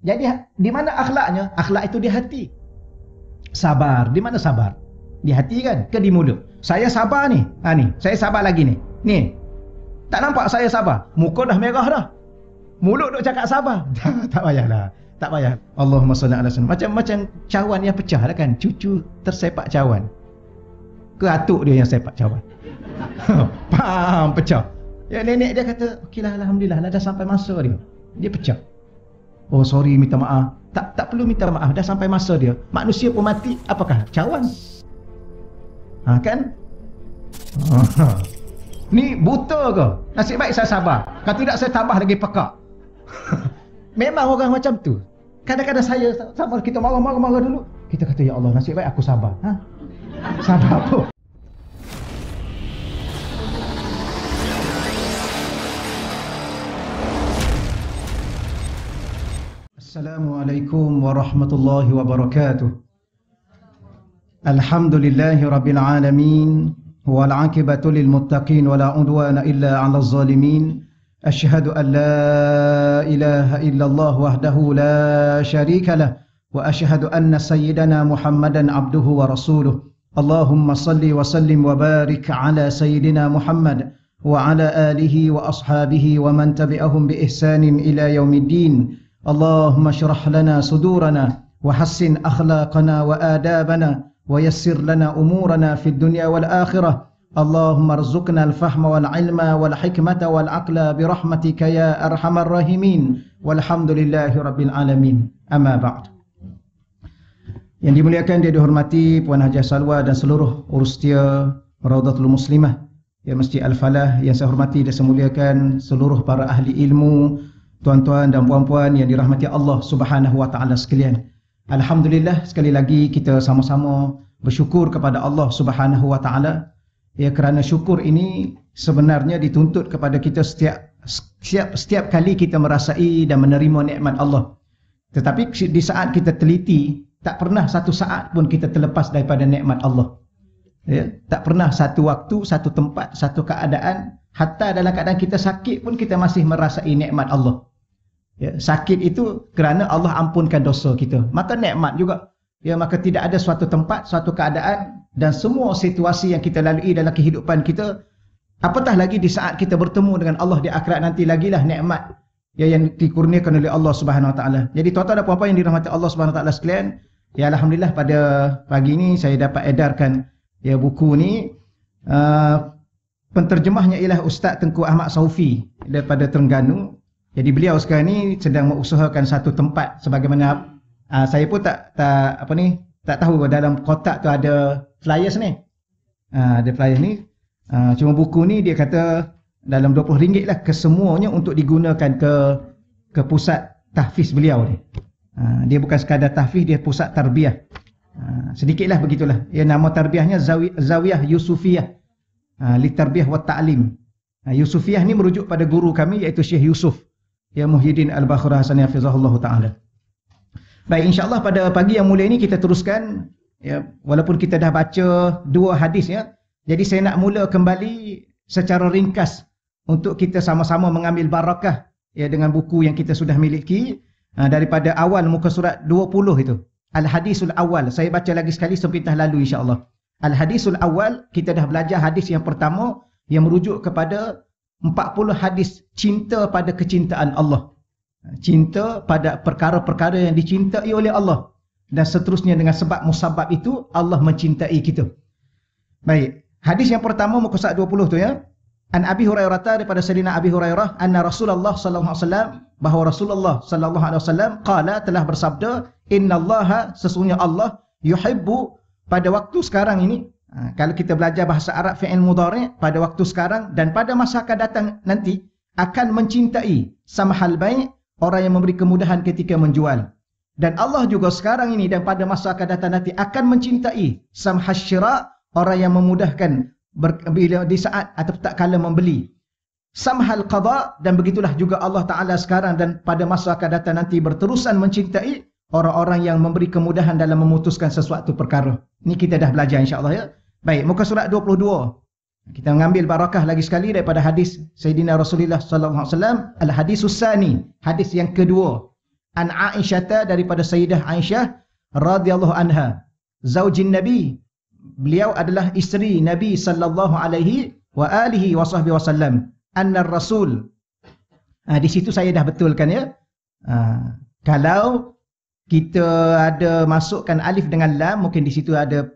Jadi di mana akhlaknya? Akhlak itu di hati. Sabar, di mana sabar? Di hati kan? Ke di mulut. Saya sabar ni. Ni, saya sabar lagi ni. Ni. Tak nampak saya sabar? Muka dah merah dah. Mulut duk cakap sabar. Tak payahlah. Tak payah. Allahumma salli ala sallam. Macam cawan yang pecah lah kan. Cucu tersepak cawan. Ke atuk dia yang sepak cawan. Pam, pecah. Ya nenek dia kata, okeylah alhamdulillah dah sampai masa dia. Dia pecah. Oh sorry, minta maaf. Tak perlu minta maaf, dah sampai masa dia. Manusia pun mati, apakah? Cawan. Kan? Ni buta ke? Nasib baik saya sabar. Kalau tidak saya tambah lagi pekak. Memang orang macam tu. Kadang-kadang saya sama kita marah dulu. Kita kata ya Allah, nasib baik aku sabar. Sabar apa? Assalamualaikum warahmatullahi wabarakatuh. Alhamdulillahi rabbil alamin. Wal 'aqibatu lil muttaqin wa la 'udwana illa 'alal zalimin. Asyhadu an la ilaha illallah wahdahu la syarika lah wa asyhadu anna sayyidana Muhammadan 'abduhu wa rasuluh. Allahumma salli wa sallim wa barik 'ala sayyidina Muhammad wa 'ala alihi wa ashabihi wa man tabi'ahum bi ihsanin ila yaumiddin. Allahumma syrah lana sudurana wa hassin akhlaqana wa adabana wa yassir lana umurana fid dunya wal akhirah. Allahumma arzuqna al-fahma wal ilma wal hikmata wal aqla bi rahmatika ya arhamar rahimin. Walhamdulillahi rabbil alamin. Amma ba'd. Yang dimuliakan dan dihormati Puan Hajah Salwa dan seluruh urus setia Raudatul Muslimah ya Masjid Al-Falah, yang saya hormati dan saya muliakan seluruh para ahli ilmu, tuan-tuan dan puan-puan yang dirahmati Allah Subhanahu wa taala sekalian. Alhamdulillah, sekali lagi kita sama-sama bersyukur kepada Allah Subhanahu wa taala. Ya, kerana syukur ini sebenarnya dituntut kepada kita setiap kali kita merasai dan menerima nikmat Allah. Tetapi di saat kita teliti, tak pernah satu saat pun kita terlepas daripada nikmat Allah. Ya, tak pernah satu waktu, satu tempat, satu keadaan, hatta dalam keadaan kita sakit pun kita masih merasai nikmat Allah. Ya, sakit itu kerana Allah ampunkan dosa kita. Maka nikmat juga. Ya, maka tidak ada suatu tempat, suatu keadaan dan semua situasi yang kita lalui dalam kehidupan kita, apatah lagi di saat kita bertemu dengan Allah di akhirat nanti, lagilah nikmat ya yang dikurniakan oleh Allah Subhanahu wa taala. Jadi tuan-tuan dan puan-puan yang dirahmati Allah Subhanahu wa taala sekalian, ya alhamdulillah pada pagi ini saya dapat edarkan ya buku ni. Penterjemahnya ialah Ustaz Tengku Ahmad Saufi daripada Terengganu. Jadi beliau sekarang ni sedang mengusahakan satu tempat, sebagaimana saya pun tak tahu dalam kotak tu ada flyers ni. Ada flyers ni. Cuma buku ni dia kata dalam RM20 lah kesemuanya untuk digunakan ke pusat tahfiz beliau ni. Dia bukan sekadar tahfiz, dia pusat tarbiyah. Sedikitlah begitulah. Ya, nama tarbiyahnya Zawiyah Yusufiyah. Li tarbiyah wa ta'lim. Yusufiyah ni merujuk pada guru kami iaitu Syekh Yusuf ya Muhyiddin Al-Bakhrah Hasan hafizahullah taala. Baik, insya-Allah pada pagi yang mulia ini kita teruskan ya, walaupun kita dah baca dua hadis ya. Jadi saya nak mula kembali secara ringkas untuk kita sama-sama mengambil barakah ya dengan buku yang kita sudah miliki daripada awal muka surat 20 itu. Al-Hadisul Awal. Saya baca lagi sekali sepintah lalu insya-Allah. Al-Hadisul Awal, kita dah belajar hadis yang pertama yang merujuk kepada 40 hadis cinta pada kecintaan Allah. Cinta pada perkara-perkara yang dicintai oleh Allah. Dan seterusnya dengan sebab musabab itu Allah mencintai kita. Baik, hadis yang pertama muka surat 20 tu ya. An Abi Hurairah, daripada Sayyidina Abi Hurairah, anna Rasulullah sallallahu alaihi wasallam, bahawa Rasulullah sallallahu alaihi wasallam qala, telah bersabda, innallaha, sesungguhnya Allah, yuhibbu, pada waktu sekarang ini, kalau kita belajar bahasa Arab fi'il mudhari', pada waktu sekarang dan pada masa akan datang nanti akan mencintai samahal bai', orang yang memberi kemudahan ketika menjual. Dan Allah juga sekarang ini dan pada masa akan datang nanti akan mencintai samahal syira', orang yang memudahkan bila di saat atau tak kala membeli. Samahal qada', dan begitulah juga Allah Ta'ala sekarang dan pada masa akan datang nanti berterusan mencintai orang-orang yang memberi kemudahan dalam memutuskan sesuatu perkara. Ini kita dah belajar insya-Allah ya. Baik, muka surat 22. Kita mengambil barakah lagi sekali daripada hadis Sayyidina Rasulullah sallallahu alaihi wasallam, al-hadisus sani, hadis yang kedua. an Aisyah, daripada Sayyidah Aisyah radhiyallahu anha, zaujin Nabi, beliau adalah isteri Nabi sallallahu alaihi wa alihi wasallam, anna Rasul. Di situ saya dah betulkan ya. Kalau kita ada masukkan alif dengan lam, mungkin di situ ada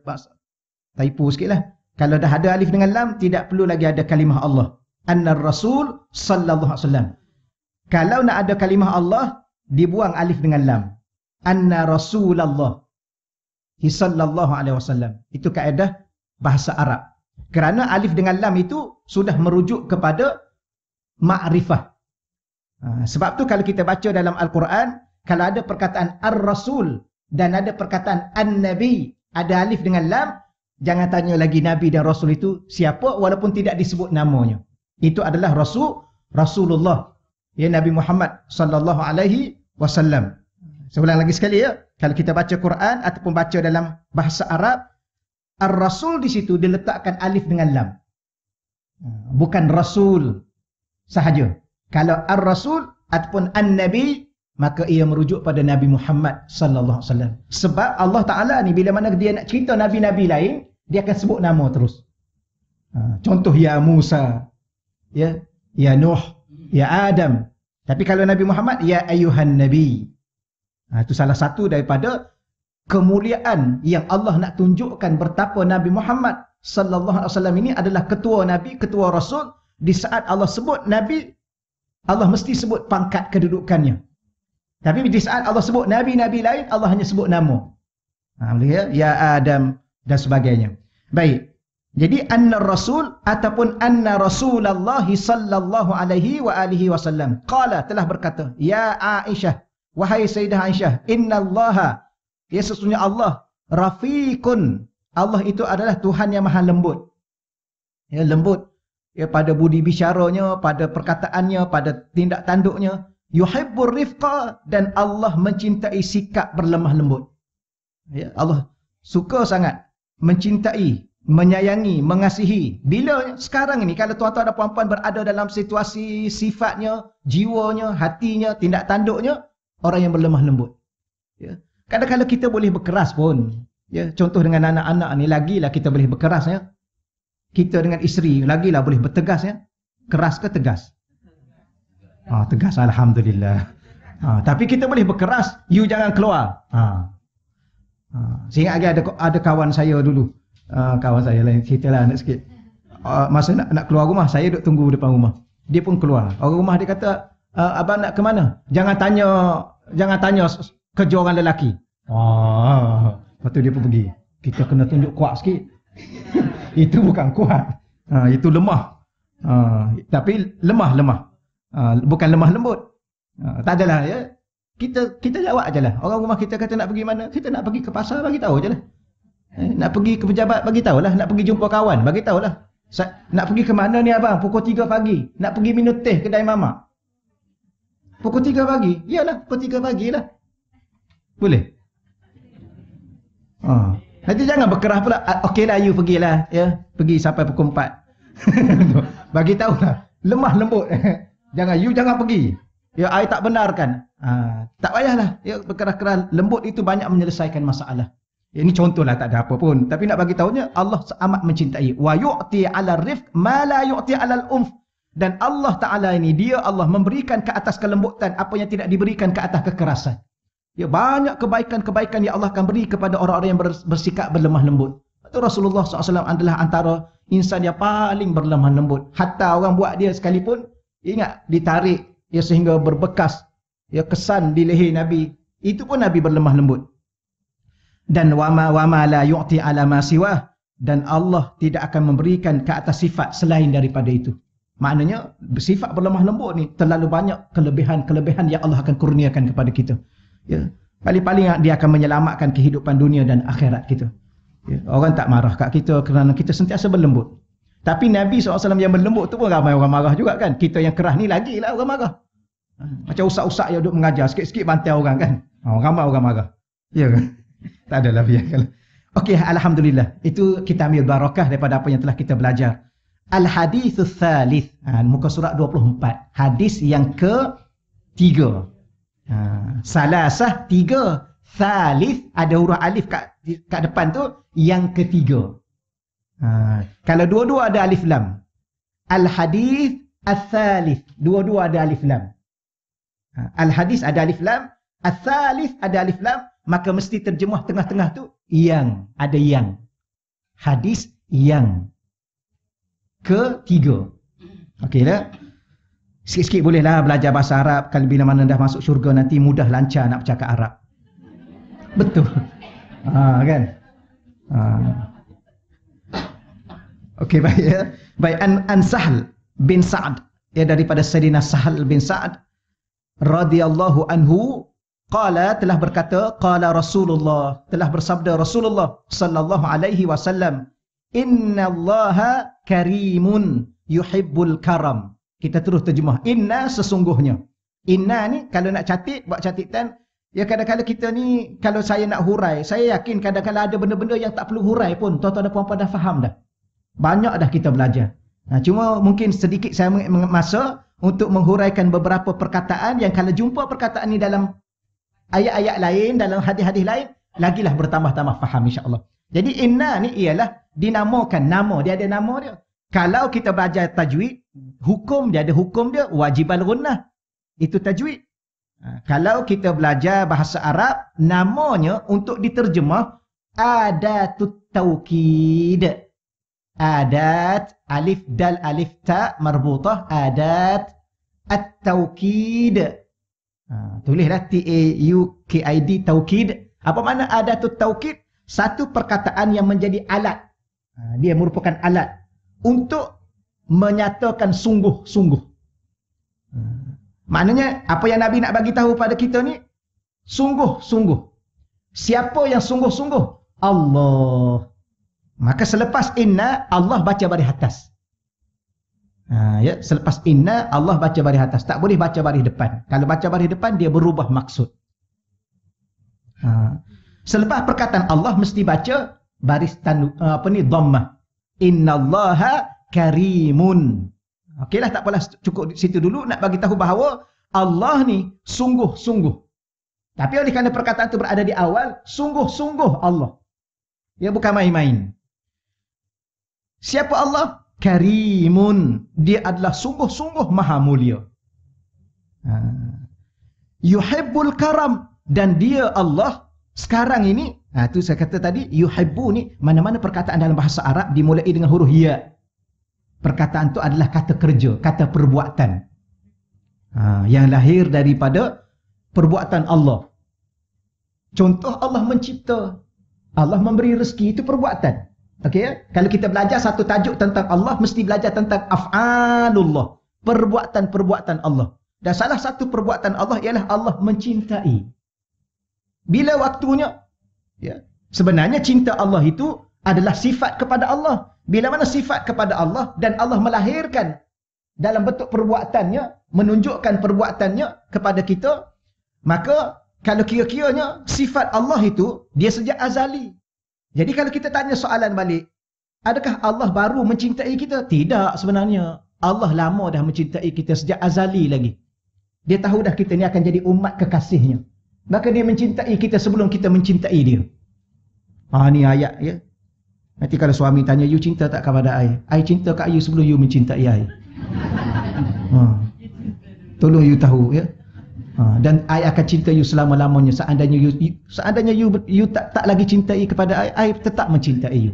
typo sikitlah. Kalau dah ada alif dengan lam, tidak perlu lagi ada kalimah Allah. Anna Rasul sallallahu alaihi wasallam. Kalau nak ada kalimah Allah, dibuang alif dengan lam. Anna Rasulullah sallallahu alaihi wasallam. Itu kaedah bahasa Arab. Kerana alif dengan lam itu sudah merujuk kepada ma'rifah. Sebab tu kalau kita baca dalam Al-Quran, kalau ada perkataan Ar-Rasul dan ada perkataan An-Nabi, ada alif dengan lam, jangan tanya lagi Nabi dan Rasul itu siapa, walaupun tidak disebut namanya. Itu adalah Rasulullah, ya, Nabi Muhammad sallallahu alaihi wasallam. Seulang lagi sekali ya, kalau kita baca Quran ataupun baca dalam bahasa Arab, Ar-Rasul di situ diletakkan alif dengan lam. Bukan Rasul sahaja. Kalau Ar-Rasul ataupun An-Nabi, maka ia merujuk pada Nabi Muhammad sallallahu alaihi wasallam. Sebab Allah Taala ni bila mana dia nak cerita nabi-nabi lain, dia akan sebut nama terus. Contoh ya Musa, ya Nuh, ya Adam. Tapi kalau Nabi Muhammad, ya ayuhan nabi. Itu salah satu daripada kemuliaan yang Allah nak tunjukkan betapa Nabi Muhammad sallallahu alaihi wasallam ini adalah ketua nabi, ketua rasul. Di saat Allah sebut nabi, Allah mesti sebut pangkat kedudukannya. Tapi di saat Allah sebut nabi-nabi lain, Allah hanya sebut nama. Ya Adam dan sebagainya. Baik. Jadi anna Rasul ataupun anna Rasulullah sallallahu alaihi wa alihi wasallam qala, telah berkata, ya Aisyah, wahai Sayyidah Aisyah, innallaha, ya sesungguhnya Allah, rafiqun, Allah itu adalah Tuhan yang maha lembut. Ya, lembut ya, pada budi bicaranya, pada perkataannya, pada tindak tanduknya. Yuhibbur rifqa, dan Allah mencintai sikap berlemah lembut. Ya, Allah suka sangat mencintai, menyayangi, mengasihi. Bila sekarang ini, kalau tuan-tuan dan puan-puan berada dalam situasi sifatnya, jiwanya, hatinya, tindak tanduknya, orang yang berlemah lembut. Ya. Kadang-kadang kita boleh berkeras pun. Ya, contoh dengan anak-anak ni, lagilah kita boleh berkeras ya. Kita dengan isteri, lagilah boleh bertegas ya. Keras ke tegas? Tegas, alhamdulillah. Tapi kita boleh berkeras, you jangan keluar. Saya ingat ada kawan saya dulu. Kawan saya lain ceritalah nak sikit. Masa nak keluar rumah, saya duduk tunggu depan rumah. Dia pun keluar. Orang rumah dia kata, abang nak ke mana? Jangan tanya kerja orang lelaki. Lepas tu dia pun pergi. Kita kena tunjuk kuat sikit. Itu bukan kuat. Itu lemah. Tapi lemah. Bukan lemah lembut. Tak adalah ya. Kita jawab ajalah. Orang rumah kita kata nak pergi mana? Kita nak pergi ke pasar, bagi tahu ajalah. Nak pergi ke pejabat, bagi tahulah. Nak pergi jumpa kawan, bagi tahulah. Nak pergi ke mana ni abang? Pukul 3 pagi. Nak pergi minum teh kedai mamak. Pukul 3 pagi. Iyalah, pukul 3 pagi lah. Boleh? Nanti jangan berkerah pula. Okeylah, you pergilah ya. Pergi sampai pukul 4. Bagi tahulah. Lemah lembut. Jangan pergi. Ya, I tak benarkan. Tak payahlah. Ya, berkerah-kerah lembut itu banyak menyelesaikan masalah. Ya, ini contohlah, tak ada apa pun. Tapi nak bagi tahunya, Allah amat mencintai. Wa yu'ti 'ala rifq ma la yu'ti 'ala al-unf. Dan Allah Ta'ala ini, Allah memberikan ke atas kelembutan apa yang tidak diberikan ke atas kekerasan. Ya, banyak kebaikan-kebaikan yang Allah akan beri kepada orang-orang yang bersikap berlemah lembut. Itu Rasulullah SAW adalah antara insan yang paling berlemah lembut. Hatta orang buat dia sekalipun, ingat, ditarik ya sehingga berbekas ya kesan di leher Nabi. Itu pun Nabi berlemah lembut. Dan wama la yu'ti 'ala ma siwah, dan Allah tidak akan memberikan ke atas sifat selain daripada itu. Maknanya sifat berlemah lembut ni terlalu banyak kelebihan-kelebihan yang Allah akan kurniakan kepada kita. Ya, paling-paling dia akan menyelamatkan kehidupan dunia dan akhirat kita. Ya, orang tak marah kat kita kerana kita sentiasa berlembut. Tapi Nabi SAW yang berlembut tu pun ramai orang marah juga kan. Kita yang keras ni lagilah orang marah. Macam usak-usak yang duduk mengajar, sikit-sikit bantai orang kan. Ramai orang marah. Ya kan? Tak adalah biarkan. Okey, alhamdulillah. Itu kita ambil barakah daripada apa yang telah kita belajar. Al-hadithus tsalits, muka surat 24. Hadis yang ke-3. Salasah, tiga. Thalith, ada huruf alif kat depan tu, yang ketiga. Kalau dua-dua ada alif lam. Al-hadith, al-thalith. Dua-dua ada alif lam. Al-hadith ada alif lam. Al-thalith ada alif lam. Maka mesti terjemah tengah-tengah tu, yang. Ada yang. Hadis yang ketiga. Okey lah. Sikit-sikit bolehlah belajar bahasa Arab. Kalau bila mana dah masuk syurga nanti mudah lancar nak bercakap Arab. Betul. Kan? Okey, baik ya. Baik, an Sahal bin Sa'ad, ya, daripada Sayyidina Sahal bin Sa'ad radhiyallahu anhu, qala, telah berkata, qala Rasulullah, telah bersabda Rasulullah sallallahu alaihi wasallam, innallaha karimun yuhibbul karam. Kita terus terjemah, inna, sesungguhnya. Inna ni kalau nak catat, buat catatan, ya, kadang-kadang kita ni, kalau saya nak hurai, saya yakin kadang-kadang ada benda-benda yang tak perlu hurai pun, tuan-tuan dan puan-puan dah faham dah. Banyak dah kita belajar. Cuma mungkin sedikit saya masa untuk menghuraikan beberapa perkataan yang kalau jumpa perkataan ni dalam ayat-ayat lain, dalam hadis-hadis lain, lagilah bertambah-tambah faham insya-Allah. Jadi inna ni ialah dinamakan, nama dia, ada nama dia. Kalau kita belajar tajwid, hukum dia ada hukum dia, wajib al-gunnah. Itu tajwid. Kalau kita belajar bahasa Arab, namanya untuk diterjemah adatut taukid. Adat, alif dal alif ta marbutah, adat at-taukid. Tulislah T-A-U-K-I-D, taukid. Apa makna adatut taukid? Satu perkataan yang menjadi alat. Dia merupakan alat untuk menyatakan sungguh-sungguh. Maknanya apa yang Nabi nak bagi tahu pada kita ni, sungguh-sungguh. Siapa yang sungguh-sungguh? Allah. Maka selepas inna, Allah baca baris atas. Ya, selepas inna, Allah baca baris atas. Tak boleh baca baris depan. Kalau baca baris depan, dia berubah maksud. Selepas perkataan Allah, mesti baca baris dhammah. Innallaha karimun. Okeylah, tak apalah, cukup di situ dulu. Nak bagi tahu bahawa Allah ni sungguh-sungguh. Tapi oleh kerana perkataan itu berada di awal, sungguh-sungguh Allah. Ya, bukan main-main. Siapa Allah? Karimun. Dia adalah sungguh-sungguh maha mulia. Yuhibbul karam. Dan dia Allah sekarang ini, tu saya kata tadi, yuhibbu ni, mana-mana perkataan dalam bahasa Arab dimulai dengan huruf ya. Perkataan itu adalah kata kerja, kata perbuatan. Yang lahir daripada perbuatan Allah. Contoh, Allah mencipta, Allah memberi rezeki, itu perbuatan. Okey ya? Kalau kita belajar satu tajuk tentang Allah, mesti belajar tentang af'alullah, perbuatan-perbuatan Allah. Dan salah satu perbuatan Allah ialah Allah mencintai. Bila waktunya, ya, sebenarnya cinta Allah itu adalah sifat kepada Allah. Bila mana sifat kepada Allah dan Allah melahirkan dalam bentuk perbuatannya, menunjukkan perbuatannya kepada kita, maka kalau kira-kiranya sifat Allah itu dia sejak azali. Jadi kalau kita tanya soalan balik, adakah Allah baru mencintai kita? Tidak sebenarnya. Allah lama dah mencintai kita sejak azali lagi. Dia tahu dah kita ni akan jadi umat kekasihnya. Maka dia mencintai kita sebelum kita mencintai dia. Ni ayat ya. Nanti kalau suami tanya, you cinta tak kepada I cinta kat you sebelum you mencintai I. Tolong you tahu ya. Dan I akan cinta you selama-lamanya. Seandainya you tak lagi cintai kepada I tetap mencintai you.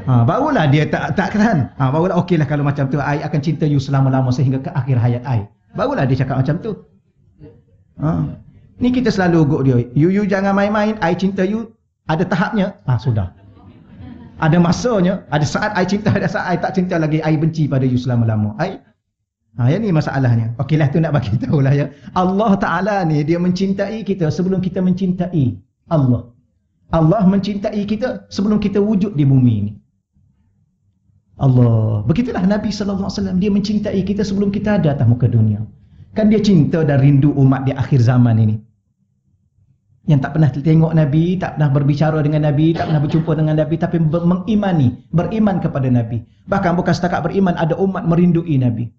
Barulah dia tak kan. Barulah okeylah kalau macam tu, I akan cinta you selama-lama sehingga ke akhir hayat I. Barulah dia cakap macam tu. Ni kita selalu ugut dia. You jangan main-main, I cinta you. Ada tahapnya. Sudah. Ada masanya, ada saat I cinta, ada saat I tak cinta lagi, I benci pada you selama-lama. Yang ni masalahnya. Okeylah, tu nak bagi tahulah ya. Allah Ta'ala ni dia mencintai kita sebelum kita mencintai Allah. Allah mencintai kita sebelum kita wujud di bumi ni. Allah. Begitulah Nabi SAW, dia mencintai kita sebelum kita ada atas muka dunia. Kan dia cinta dan rindu umat di akhir zaman ini. Yang tak pernah tengok Nabi, tak pernah berbicara dengan Nabi, tak pernah berjumpa dengan Nabi, tapi beriman kepada Nabi. Bahkan bukan setakat beriman, ada umat merindui Nabi.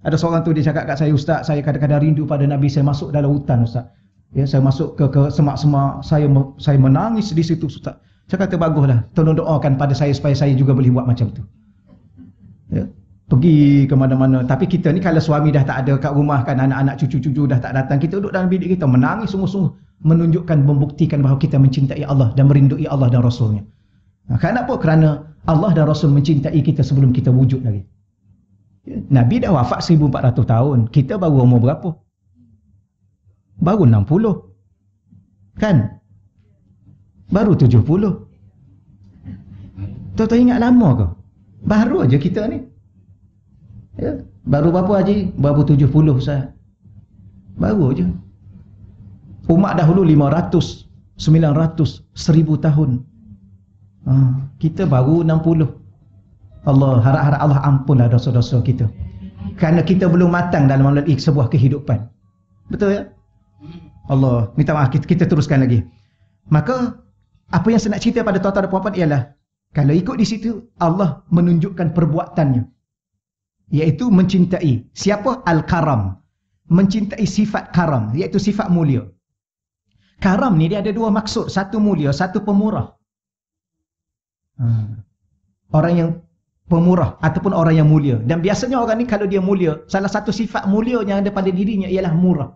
Ada seorang tu dia cakap kat saya, Ustaz, saya kadang-kadang rindu pada Nabi, saya masuk dalam hutan Ustaz. Ya, saya masuk ke semak-semak, saya menangis di situ Ustaz. Saya kata baguslah, tolong doakan pada saya supaya saya juga boleh buat macam tu. Ya. Pergi ke mana-mana. Tapi kita ni kalau suami dah tak ada kat rumah kan, anak-anak cucu-cucu dah tak datang, kita duduk dalam bilik kita menangis sungguh-sungguh, menunjukkan, membuktikan bahawa kita mencintai Allah dan merindui Allah dan Rasulnya. Kenapa? Kerana Allah dan Rasul mencintai kita sebelum kita wujud lagi. Nabi dah wafat 1400 tahun. Kita baru umur berapa? Baru 60. Kan? Baru 70. Tuan-tuan ingat lama ke? Baru aja kita ni. Ya, baru berapa Haji? Baru 70 Ustaz. Baru aja. Umat dahulu 500, 900, 1000 tahun. Kita baru 60. Allah, harap-harap Allah ampunlah dosa-dosa kita. Kerana kita belum matang dalam melalui sebuah kehidupan. Betul ya? Allah, minta maaf, kita teruskan lagi. Maka, apa yang saya nak cerita pada tuan-tuan dan puan-puan ialah, kalau ikut di situ, Allah menunjukkan perbuatannya. Iaitu mencintai. Siapa? Al-Karam. Mencintai sifat karam, iaitu sifat mulia. Karam ni dia ada dua maksud. Satu mulia, satu pemurah. Orang yang pemurah ataupun orang yang mulia. Dan biasanya orang ni kalau dia mulia, salah satu sifat mulia yang ada pada dirinya ialah murah.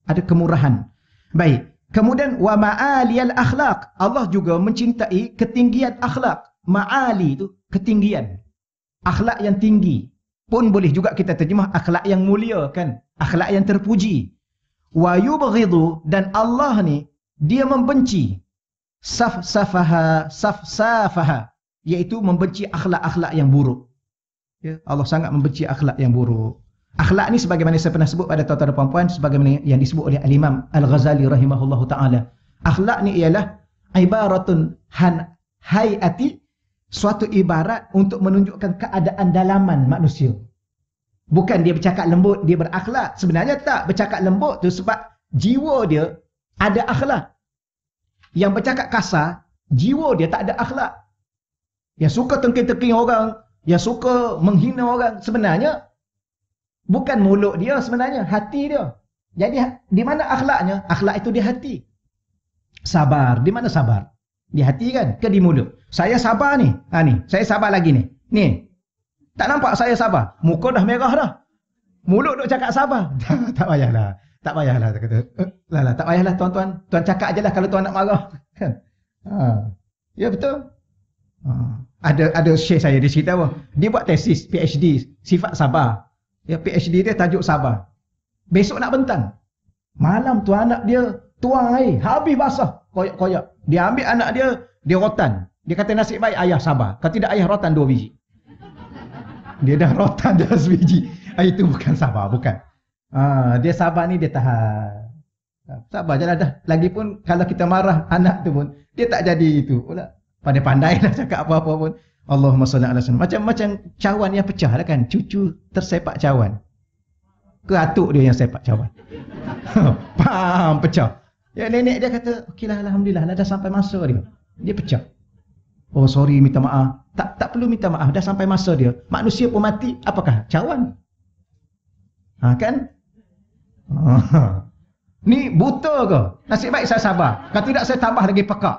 Ada kemurahan. Baik. Kemudian wa ma'aliyal akhlaq. Allah juga mencintai ketinggian akhlak. Ma'ali itu ketinggian. Akhlak yang tinggi. Pun boleh juga kita terjemah akhlak yang mulia kan. Akhlak yang terpuji. Wa yubghidu, dan Allah ni dia membenci safsafaha, iaitu membenci akhlak-akhlak yang buruk. Ya, Allah sangat membenci akhlak yang buruk. Akhlak ni sebagaimana saya pernah sebut pada tuan-tuan dan puan-puan, sebagaimana yang disebut oleh Al-Imam Al-Ghazali rahimahullahu taala. Akhlak ni ialah ibaratun hayati, suatu ibarat untuk menunjukkan keadaan dalaman manusia. Bukan dia bercakap lembut, dia berakhlak. Sebenarnya tak, bercakap lembut tu sebab jiwa dia ada akhlak. Yang bercakap kasar, jiwa dia tak ada akhlak. Yang suka tengking-tengking orang, yang suka menghina orang, sebenarnya bukan mulut dia sebenarnya, hati dia. Jadi di mana akhlaknya? Akhlak itu di hati. Sabar, di mana sabar? Di hati kan? Ke di mulut? Saya sabar ni. Ni, saya sabar lagi ni. Ni. Tak nampak saya sabar? Muka dah merah dah. Mulut duk cakap sabar. Tak payahlah. Tak payahlah, kata. Tak payahlah tuan-tuan. Tuan cakap ajalah kalau tuan nak marah. Kan? Ya betul. Ada syekh saya, dia cerita apa? Dia buat tesis PhD sifat sabar. Ya, PhD dia tajuk sabar. Besok nak bentang. Malam tu anak dia tuang air, habis basah, koyak-koyak. Dia ambil anak dia rotan. Dia kata nasib baik ayah sabar. Kalau tidak ayah rotan 2 biji. Dia dah rotan dah sebiji. Itu bukan sabar, bukan. Dia sabar ni dia tahan. Sabar je lah dah. Lagipun kalau kita marah anak tu pun, dia tak jadi itu pula. Pandai-pandai dah cakap apa-apa pun. Allahumma salli ala sallam. Macam cawan yang pecah lah kan. Cucu tersepak cawan. Ke atuk dia yang sepak cawan. Pam, pecah. Ya, nenek dia kata, okeylah, alhamdulillah, dah sampai masa dia. Dia pecah. Oh sorry, minta maaf. Tak perlu minta maaf, dah sampai masa dia. Manusia pun mati, apakah? Cawan. Kan? Ni buta ke? Nasib baik saya sabar. Kalau tidak saya tambah lagi pekak.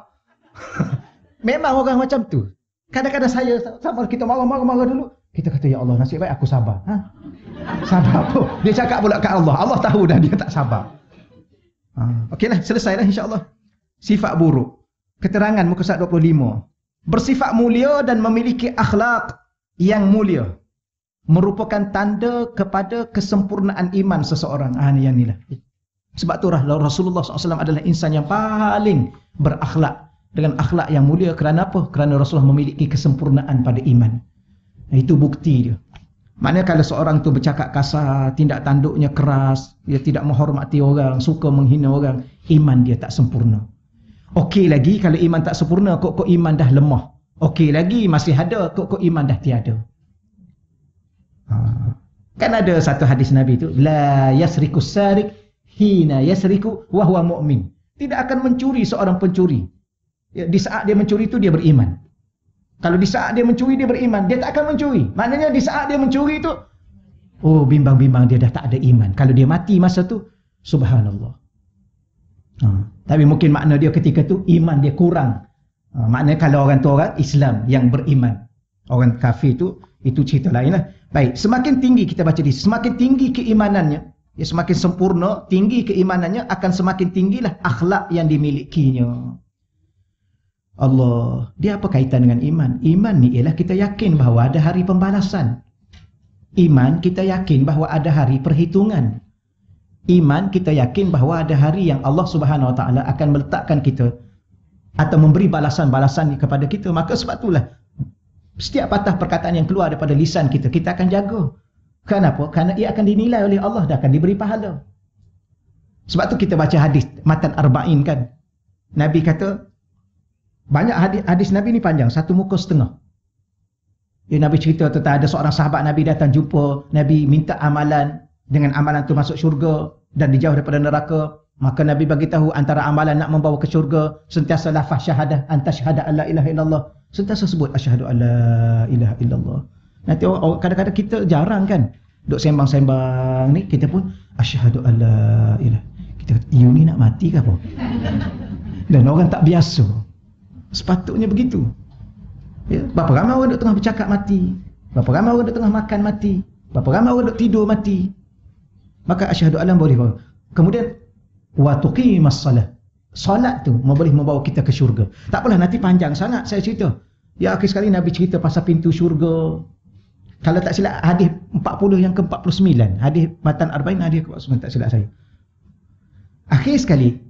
Memang orang macam tu. Kadang-kadang saya sama kita marah-marah dulu. Kita kata ya Allah, nasib baik aku sabar. Sabar apa? Dia cakap pula kat Allah. Allah tahu dah dia tak sabar. Okeylah, selesailah insya-Allah. Sifat buruk. Keterangan muka surat 25. Bersifat mulia dan memiliki akhlak yang mulia merupakan tanda kepada kesempurnaan iman seseorang. Ni yang inilah. Sebab tu Rasulullah SAW adalah insan yang paling berakhlak. Dengan akhlak yang mulia. Kerana apa? Kerana Rasulullah memiliki kesempurnaan pada iman. Itu bukti dia. Maknanya kalau seorang tu bercakap kasar, tindak tanduknya keras, dia tidak menghormati orang, suka menghina orang, iman dia tak sempurna. Okey lagi kalau iman tak sempurna, kok iman dah lemah. Okey lagi masih ada, kok iman dah tiada. Kan ada satu hadis Nabi tu, la yasriku sarik hina yasriku wa huwa mu'min. Tidak akan mencuri seorang pencuri. Di saat dia mencuri itu dia beriman. Kalau di saat dia mencuri dia beriman, dia tak akan mencuri. Maknanya di saat dia mencuri itu Oh, bimbang-bimbang dia dah tak ada iman. Kalau dia mati masa tu, subhanallah. Tapi mungkin makna dia ketika tu iman dia kurang. Maknanya kalau orang tu orang Islam yang beriman. Orang kafir tu, itu cerita lain lah. Baik, semakin tinggi kita baca di, semakin tinggi keimanannya, ya, semakin sempurna, tinggi keimanannya, akan semakin tinggilah akhlak yang dimilikinya. Allah, dia apa kaitan dengan iman? Iman ni ialah kita yakin bahawa ada hari pembalasan. Iman kita yakin bahawa ada hari perhitungan. Iman kita yakin bahawa ada hari yang Allah Subhanahu Wa Taala akan meletakkan kita atau memberi balasan-balasan kepada kita. Maka sebab itulah setiap patah perkataan yang keluar daripada lisan kita, kita akan jaga. Kenapa? Kerana ia akan dinilai oleh Allah dan akan diberi pahala. Sebab tu kita baca hadis Matan Arba'in kan. Nabi kata, banyak hadis Nabi ni panjang, 1 muka setengah. Ya, Nabi cerita tentang ada seorang sahabat Nabi datang jumpa Nabi, minta amalan, dengan amalan tu masuk syurga dan dijauh daripada neraka. Maka Nabi bagi tahu antara amalan nak membawa ke syurga, sentiasa lafaz syahadah, anta syahadah alla ilaha illallah, sentiasa sebut asyhadu alla ilaha illallah. Nanti orang kadang-kadang kita jarang kan duk sembang-sembang ni, kita pun asyhadu alla ilaha. Kita kata, you ni nak mati ke apa? Dan orang tak biasa. Sepatutnya begitu. Ya, berapa ramai orang duk tengah bercakap mati, berapa ramai orang duk tengah makan mati, berapa ramai orang duk tidur mati. Maka asyhadu alla boleh bawa. Kemudian wa tuqimas salat. Solat tu boleh membawa kita ke syurga. Tak apalah, nanti panjang sangat saya cerita. Ya, akhir sekali Nabi cerita pasal pintu syurga. Kalau tak silap hadis 40 yang ke-49, hadis Matan Arba'in, hadis ke-49, tak silap saya. Akhir sekali,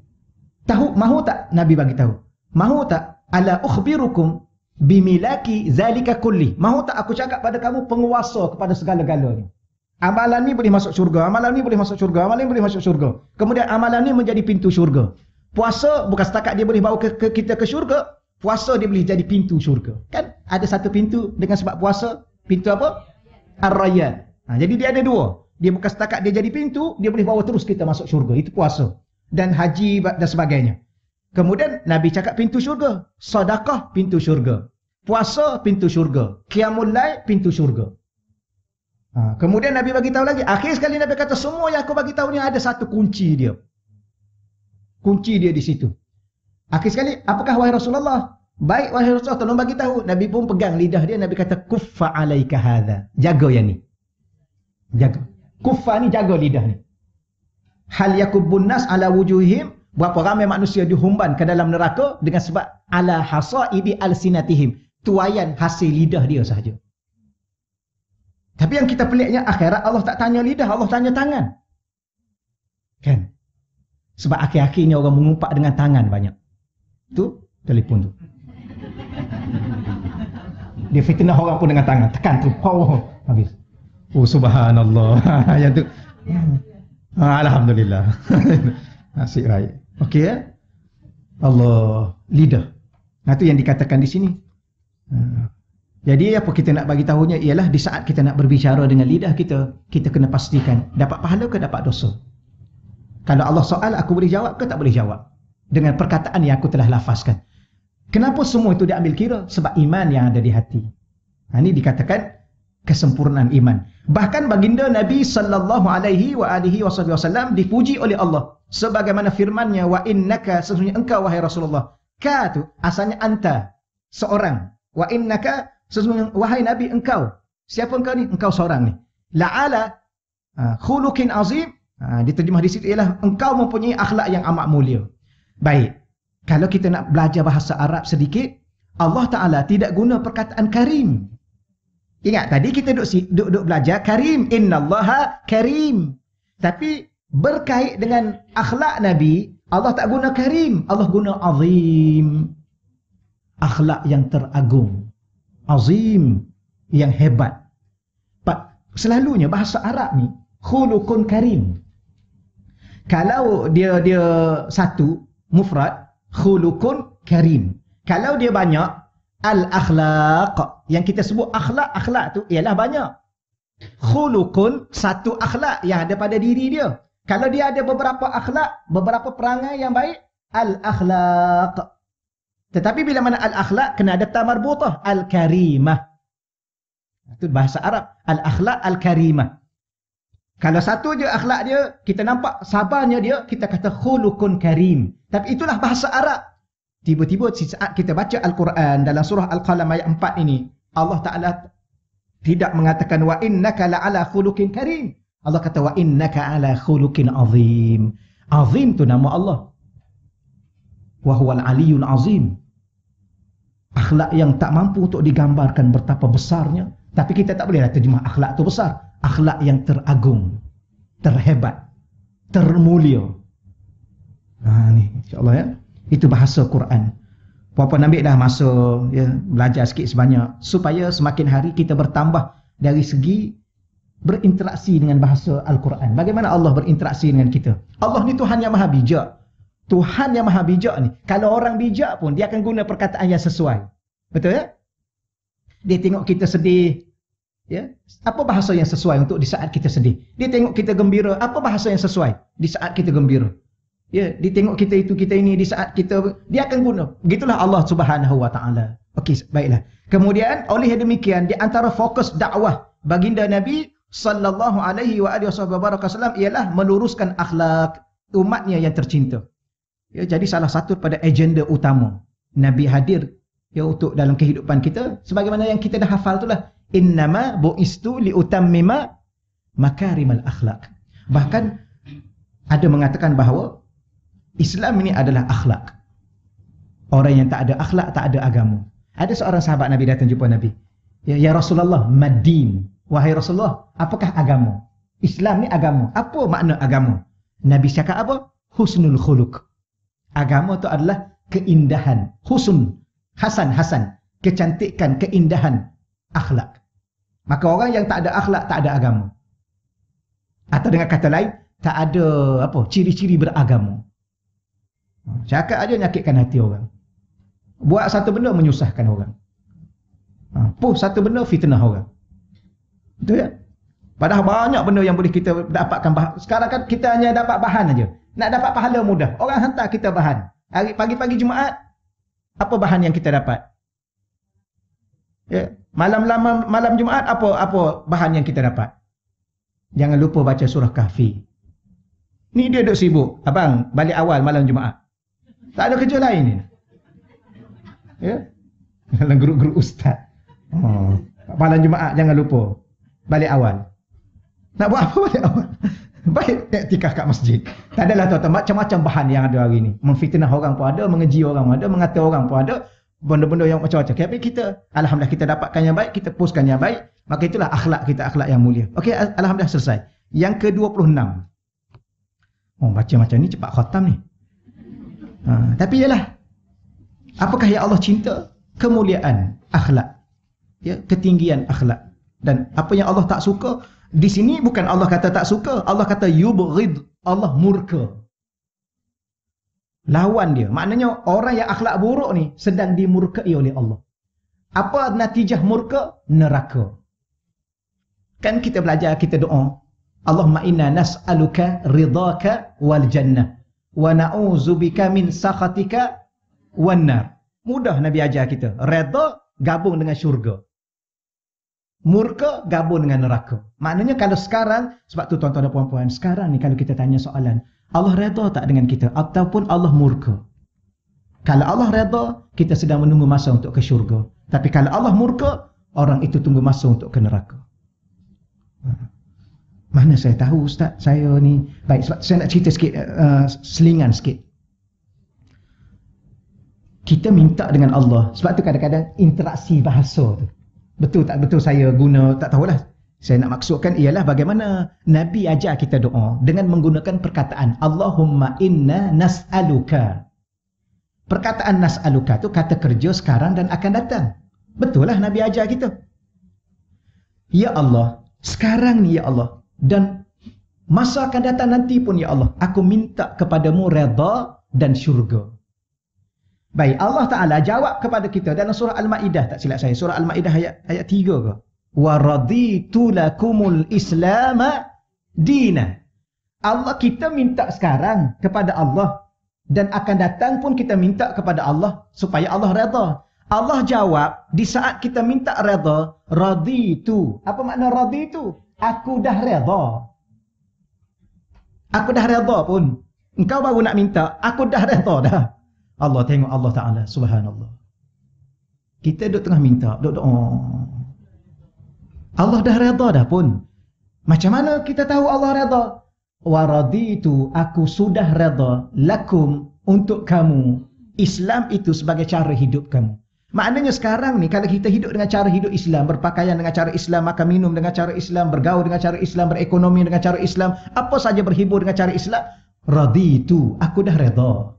mahu tak Nabi bagi tahu? Mahu tak ala ukhbirukum bimilaki zalika kulli? Mahu tak aku cakap pada kamu penguasa kepada segala-galanya? Amalan ni boleh masuk syurga, amalan ni boleh masuk syurga, amalan ni boleh masuk syurga. Kemudian amalan ni menjadi pintu syurga. Puasa bukan setakat dia boleh bawa kita ke syurga, puasa dia boleh jadi pintu syurga. Kan ada satu pintu dengan sebab puasa, pintu apa? Ar-Rayyan. Jadi dia ada dua. Dia bukan setakat dia jadi pintu, dia boleh bawa terus kita masuk syurga. Itu puasa. Dan haji dan sebagainya. Kemudian Nabi cakap pintu syurga. Sedekah pintu syurga. Puasa pintu syurga. Qiyamul Lail pintu syurga. Kemudian Nabi bagi tahu lagi. Akhir sekali Nabi kata, semua yang aku bagi tahu ni ada satu kunci dia. Kunci dia di situ. Akhir sekali, apakah wahai Rasulullah? Baik wahai Rasulullah, tolong bagi tahu. Nabi pun pegang lidah dia, Nabi kata, kuffa alaika hadha. Jaga yang ni. Jaga. Kuffa ni jaga lidah ni. Hal yakubbun nas ala wujuhim. Berapa ramai manusia dihumban ke dalam neraka dengan sebab ala hasaibi alsinatihim. Tuaian hasil lidah dia sahaja. Tapi yang kita peliknya, akhirat Allah tak tanya lidah, Allah tanya tangan. Kan? Sebab akhir-akhirnya orang mengumpat dengan tangan banyak. Tu, telefon tu. Dia fitnah orang pun dengan tangan. Tekan tu, power. Habis. Oh, subhanallah. Yang tu. Alhamdulillah. Asyik baik. Okey ya? Allah, lidah. Nah, itu yang dikatakan di sini. Jadi apa kita nak bagi tahunya ialah di saat kita nak berbicara dengan lidah kita, kita kena pastikan dapat pahala ke dapat dosa. Kalau Allah soal, aku boleh jawab ke tak boleh jawab dengan perkataan yang aku telah lafazkan. Kenapa semua itu diambil kira? Sebab iman yang ada di hati. Ini dikatakan kesempurnaan iman. Bahkan baginda Nabi sallallahu alaihi wasallam dipuji oleh Allah sebagaimana firman-Nya, wa innaka, sesungguhnya engkau wahai Rasulullah. Ka tu asalnya anta, seorang. Wa innaka, sesungguhnya wahai Nabi engkau. Siapa engkau ni? Engkau seorang ni. La'ala khuluqin azim. Diterjemah di situ ialah engkau mempunyai akhlak yang amat mulia. Baik. Kalau kita nak belajar bahasa Arab sedikit, Allah Ta'ala tidak guna perkataan karim. Ingat tadi kita duduk belajar karim. Innallaha karim. Tapi berkait dengan akhlak Nabi, Allah tak guna karim. Allah guna azim. Akhlak yang teragung. Azim. Yang hebat. Selalunya bahasa Arab ni, khuluqun karim. Kalau dia satu, mufrad, khuluqun karim. Kalau dia banyak, al-akhlaq. Yang kita sebut akhlak tu ialah banyak. Khuluqun, satu akhlak yang ada pada diri dia. Kalau dia ada beberapa akhlak, beberapa perangai yang baik, al-akhlaq. Tetapi bila mana al-akhlaq, kena ada ta marbutah, al-karimah. Itu bahasa Arab, al-akhlaq al-karimah. Kalau satu je akhlak dia, kita nampak sabarnya dia, kita kata khuluqun karim. Tapi itulah bahasa Arab. Tiba-tiba saat kita baca Al-Quran dalam surah Al-Qalam ayat 4 ini, Allah Ta'ala tidak mengatakan wa innaka la'ala khuluqin karim. Allah kata wa innaka ala khuluqin azim. Azim tu nama Allah. Wa huwal aliyul azim. Akhlak yang tak mampu untuk digambarkan betapa besarnya. Tapi kita tak bolehlah terjemah akhlak tu besar. Akhlak yang teragung, terhebat, termulia. Ni insya-Allah ya. Itu bahasa Quran. Puan-puan ambil dah masa ya, belajar sikit sebanyak supaya semakin hari kita bertambah dari segi berinteraksi dengan bahasa Al-Quran. Bagaimana Allah berinteraksi dengan kita? Allah ni Tuhan yang maha bijak. Tuhan yang maha bijak ni. Kalau orang bijak pun dia akan guna perkataan yang sesuai. Betul ya? Dia tengok kita sedih, ya, apa bahasa yang sesuai untuk di saat kita sedih? Dia tengok kita gembira, apa bahasa yang sesuai di saat kita gembira? Ya, dia tengok kita itu, kita ini di saat kita, dia akan guna. Begitulah Allah Subhanahu wa taala. Okey, baiklah. Kemudian oleh demikian di antara fokus dakwah baginda Nabi sallallahu alaihi wa alihi wasallam ialah meluruskan akhlak umatnya yang tercinta. Ya, jadi salah satu pada agenda utama Nabi hadir ya untuk dalam kehidupan kita sebagaimana yang kita dah hafal itulah innama bu'istu liutammima makarimal akhlak. Bahkan ada mengatakan bahawa Islam ini adalah akhlak. Orang yang tak ada akhlak tak ada agama. Ada seorang sahabat Nabi datang jumpa Nabi. Ya Rasulullah, madin. Wahai Rasulullah, apakah agama? Islam ni agama. Apa makna agama? Nabi cakap apa? Husnul khuluq. Agama itu adalah keindahan. Husn, hasan, kecantikan, keindahan akhlak. Maka orang yang tak ada akhlak tak ada agama. Atau dengan kata lain, tak ada apa ciri-ciri beragama. Cakap aja nyakitkan hati orang. Buat satu benda menyusahkan orang. Post satu benda fitnah orang. Betul ya? Padahal banyak benda yang boleh kita dapatkan. Sekarang kan kita hanya dapat bahan aja. Nak dapat pahala mudah. Orang hantar kita bahan. Hari pagi-pagi Jumaat, apa bahan yang kita dapat? Ya, malam Jumaat apa bahan yang kita dapat? Jangan lupa baca surah Kahfi. Ni dia duk sibuk. Abang, balik awal malam Jumaat. Tak ada kerja lain ni. Ya. Dalam grup-grup ustaz. Malam Jumaat jangan lupa balik awal. Nak buat apa balik awal? Baik iktikaf kat masjid. Tak adalah tuan-tuan, macam-macam bahan yang ada hari ni. Memfitnah orang pun ada, mengeji orang pun ada, mengata orang pun ada. Benda-benda yang macam-macam. Tapi kita, alhamdulillah kita dapatkan yang baik, kita postkan yang baik. Maka itulah akhlak kita, akhlak yang mulia. Okey, alhamdulillah selesai. Yang ke-26. Baca macam ni cepat khatam ni. Tapi ialah, apakah yang Allah cinta? Kemuliaan akhlak. Ya, ketinggian akhlak. Dan apa yang Allah tak suka, di sini bukan Allah kata tak suka, Allah kata yubghid, Allah murka. Lawan dia. Maknanya orang yang akhlak buruk ni sedang dimurkai oleh Allah. Apa natijah murka? Neraka. Kan kita belajar, kita doa, Allahumma inna nas'aluka ridhaka wal jannah wa na'udzubika min sakhatika wan nar. Mudah Nabi ajar kita. Redha gabung dengan syurga. Murka gabung dengan neraka. Maknanya kalau sekarang, sebab tu tuan-tuan dan puan-puan, sekarang ni kalau kita tanya soalan, Allah redha tak dengan kita ataupun Allah murka? Kalau Allah redha, kita sedang menunggu masa untuk ke syurga. Tapi kalau Allah murka, orang itu tunggu masa untuk ke neraka. Mana saya tahu Ustaz, saya ni baik, sebab saya nak cerita sikit, selingan sikit. Kita minta dengan Allah, sebab tu kadang-kadang interaksi bahasa tu. Betul tak betul saya guna, tak tahulah. Saya nak maksudkan ialah bagaimana Nabi ajar kita doa dengan menggunakan perkataan Allahumma inna nas'aluka. Perkataan nas'aluka tu kata kerja sekarang dan akan datang. Betul lah Nabi ajar kita. Ya Allah, sekarang ni ya Allah, dan masa akan datang nanti pun ya Allah, aku minta kepadamu redha dan syurga. Baik, Allah Ta'ala jawab kepada kita dalam surah Al-Ma'idah, tak silap saya, surah Al-Ma'idah ayat 3 ke? Wa raditu lakumul islama dina. Allah, kita minta sekarang kepada Allah, dan akan datang pun kita minta kepada Allah supaya Allah redha. Allah jawab di saat kita minta redha, raditu. Apa makna raditu? Aku dah redha. Aku dah redha pun. Engkau baru nak minta, aku dah redha dah. Allah tengok Allah Ta'ala, subhanallah. Kita duduk tengah minta, duduk doa. Allah dah redha dah pun. Macam mana kita tahu Allah redha? Wa raditu, aku sudah redha lakum, untuk kamu, Islam itu sebagai cara hidup kamu. Maknanya sekarang ni kalau kita hidup dengan cara hidup Islam, berpakaian dengan cara Islam, makan minum dengan cara Islam, bergaul dengan cara Islam, berekonomi dengan cara Islam, apa saja berhibur dengan cara Islam, raditu, aku dah redha.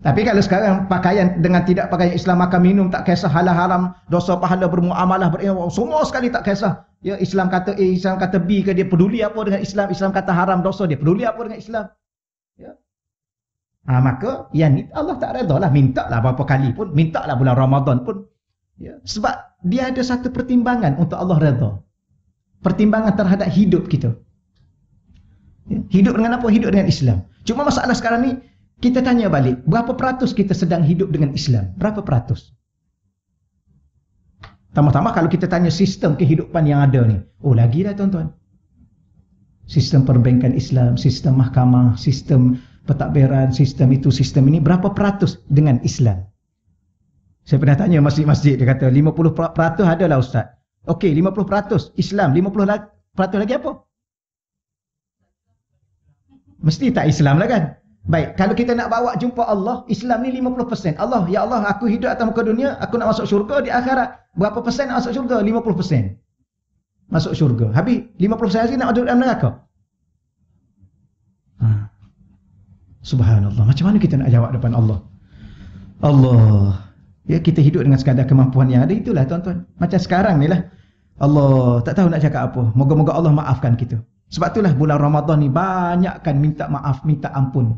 Tapi kalau sekarang pakaian dengan tidak pakaian Islam, makan minum tak kisah, halal haram, dosa pahala, bermuamalah, semua sekali tak kisah. Ya, Islam kata A, Islam kata B ke, dia peduli apa dengan Islam? Islam kata haram dosa, dia peduli apa dengan Islam? Ya. Maka yang ni Allah tak redha lah, minta lah berapa kali pun, minta lah bulan Ramadan pun. Ya. Sebab dia ada satu pertimbangan untuk Allah redha. Pertimbangan terhadap hidup kita. Ya. Hidup dengan apa? Hidup dengan Islam. Cuma masalah sekarang ni, kita tanya balik, berapa peratus kita sedang hidup dengan Islam? Berapa peratus? Tambah-tambah kalau kita tanya sistem kehidupan yang ada ni, oh lagi dah tuan-tuan. Sistem perbankan Islam, sistem mahkamah, sistem pentadbiran, sistem itu, sistem ini, berapa peratus dengan Islam? Saya pernah tanya masjid-masjid, dia kata 50% adalah Ustaz. Okey, 50% Islam, 50% lagi apa? Mesti tak Islam lah kan? Baik, kalau kita nak bawa jumpa Allah, Islam ni 50%. Allah, ya Allah, aku hidup atas muka dunia, aku nak masuk syurga di akhirat. Berapa persen nak masuk syurga? 50%. Masuk syurga. Habis 50% lagi nak masuk dalam neraka. Subhanallah. Macam mana kita nak jawab depan Allah? Allah. Ya, kita hidup dengan sekadar kemampuan yang ada, itulah tuan-tuan. Macam sekarang ni lah. Allah tak tahu nak cakap apa. Moga-moga Allah maafkan kita. Sebab itulah bulan Ramadan ni banyakkan minta maaf, minta ampun.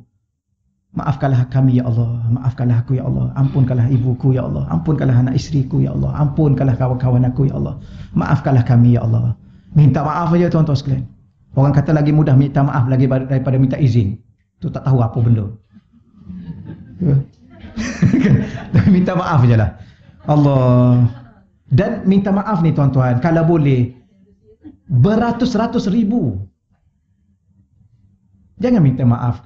Maafkanlah kami ya Allah, maafkanlah aku ya Allah, ampunkanlah ibuku ya Allah, ampunkanlah anak isteriku ya Allah, ampunkanlah kawan-kawan aku ya Allah, maafkanlah kami ya Allah. Minta maaf aja tuan-tuan sekalian. Orang kata lagi mudah minta maaf lagi daripada minta izin. Tu tak tahu apa benda. Minta maaf je lah. Allah. Dan minta maaf ni tuan-tuan, kalau boleh beratus-ratus ribu. Jangan minta maaf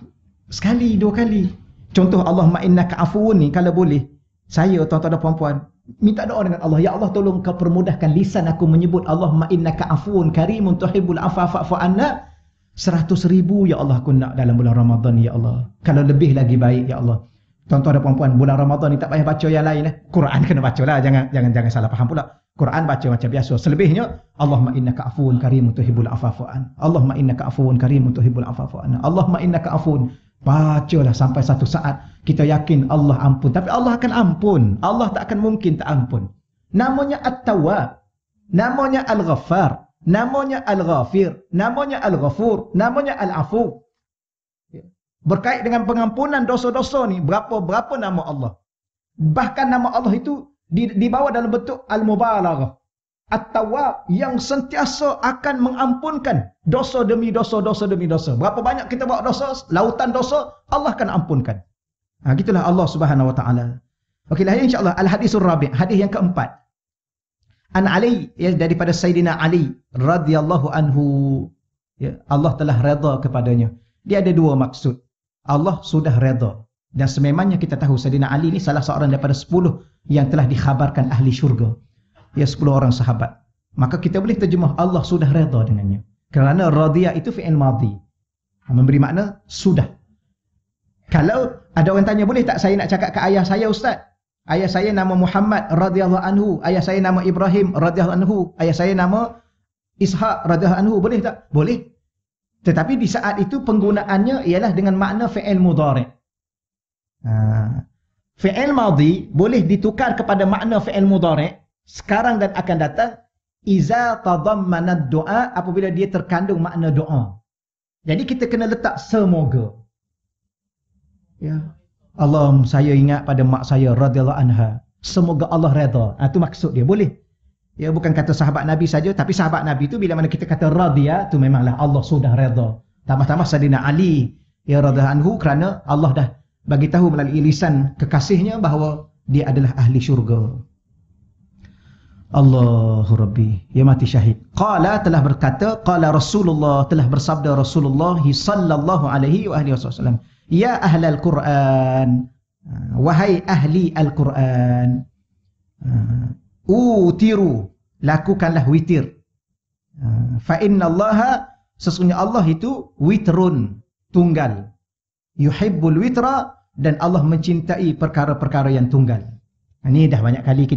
sekali, dua kali. Contoh Allahumma innaka afuun ni, kalau boleh, saya tuan-tuan dan puan-puan, minta doa dengan Allah, ya Allah tolong kau permudahkan lisan aku menyebut Allahumma innaka afuun karimun tuhibbul afwa fa'fu anna. 100,000 ya Allah aku nak dalam bulan Ramadan ya Allah. Kalau lebih lagi baik ya Allah. Tuan-tuan dan puan-puan, bulan Ramadan ni tak payah baca yang lain. Quran kena baca lah, jangan salah faham pula. Quran baca macam biasa. Selebihnya, Allahumma innaka afuun karimun tuhibbul afwa fa'fu anna. Allahumma innaka afuun karimun tuhibbul afwa fa'fu anna. Allahumma innaka afuun. Bacalah sampai satu saat kita yakin Allah ampun. Tapi Allah akan ampun. Allah tak akan mungkin tak ampun. Namanya At-Tawwab, namanya Al-Ghaffar, namanya Al-Ghafir, namanya Al-Ghafur, namanya Al-Afu. Berkait dengan pengampunan dosa-dosa ni, berapa nama Allah. Bahkan nama Allah itu dibawa dalam bentuk Al-Mubalaghah. At-Tawwab, yang sentiasa akan mengampunkan dosa demi dosa, dosa demi dosa. Berapa banyak kita buat dosa, lautan dosa, Allah akan ampunkan. Gitulah Allah Subhanahu wa taala. Okeylah, insya-Allah al-hadisur rabi', hadis yang keempat. An Ali, ya, daripada Sayyidina Ali radhiyallahu anhu, ya, Allah telah redha kepadanya. Dia ada dua maksud. Allah sudah redha. Dan sememangnya kita tahu Sayyidina Ali ni salah seorang daripada 10 yang telah dikhabarkan ahli syurga. Ya, 10 orang sahabat. Maka kita boleh terjemah Allah sudah redha dengannya. Kerana radhiya itu fi'il madhi. Memberi makna sudah. Kalau ada orang tanya, boleh tak saya nak cakap ke ayah saya Ustaz? Ayah saya nama Muhammad radhiyallahu anhu, ayah saya nama Ibrahim radhiyallahu anhu, ayah saya nama Ishaq radhiyallahu anhu, boleh tak? Boleh. Tetapi di saat itu penggunaannya ialah dengan makna fi'il mudhari'. Fi'il madhi boleh ditukar kepada makna fi'il mudhari' sekarang dan akan datang iza tadammana doa, apabila dia terkandung makna doa. Jadi kita kena letak semoga. Ya. Allah, saya ingat pada mak saya radhiyallahu anha, semoga Allah redha. Itu maksud dia, boleh. Ya, bukan kata sahabat Nabi saja, tapi sahabat Nabi itu bila mana kita kata radhiya, tu memanglah Allah sudah redha. Tambah-tambah Sayyidina Ali ya radhiyallahu anhu, kerana Allah dah bagi tahu melalui lisan kekasihnya bahawa dia adalah ahli syurga. Allahu Rabbi, ia mati syahid. Qala, telah berkata, qala Rasulullah, telah bersabda Rasulullah sallallahu alaihi wa alihi wasallam, ya ahlal Quran, wahai ahli Al-Quran, utiru, lakukanlah witir. Fa inna Allaha, sesungguhnya Allah itu witrun, tunggal. Yuhibbul witra, dan Allah mencintai perkara-perkara yang tunggal. Ini dah banyak kali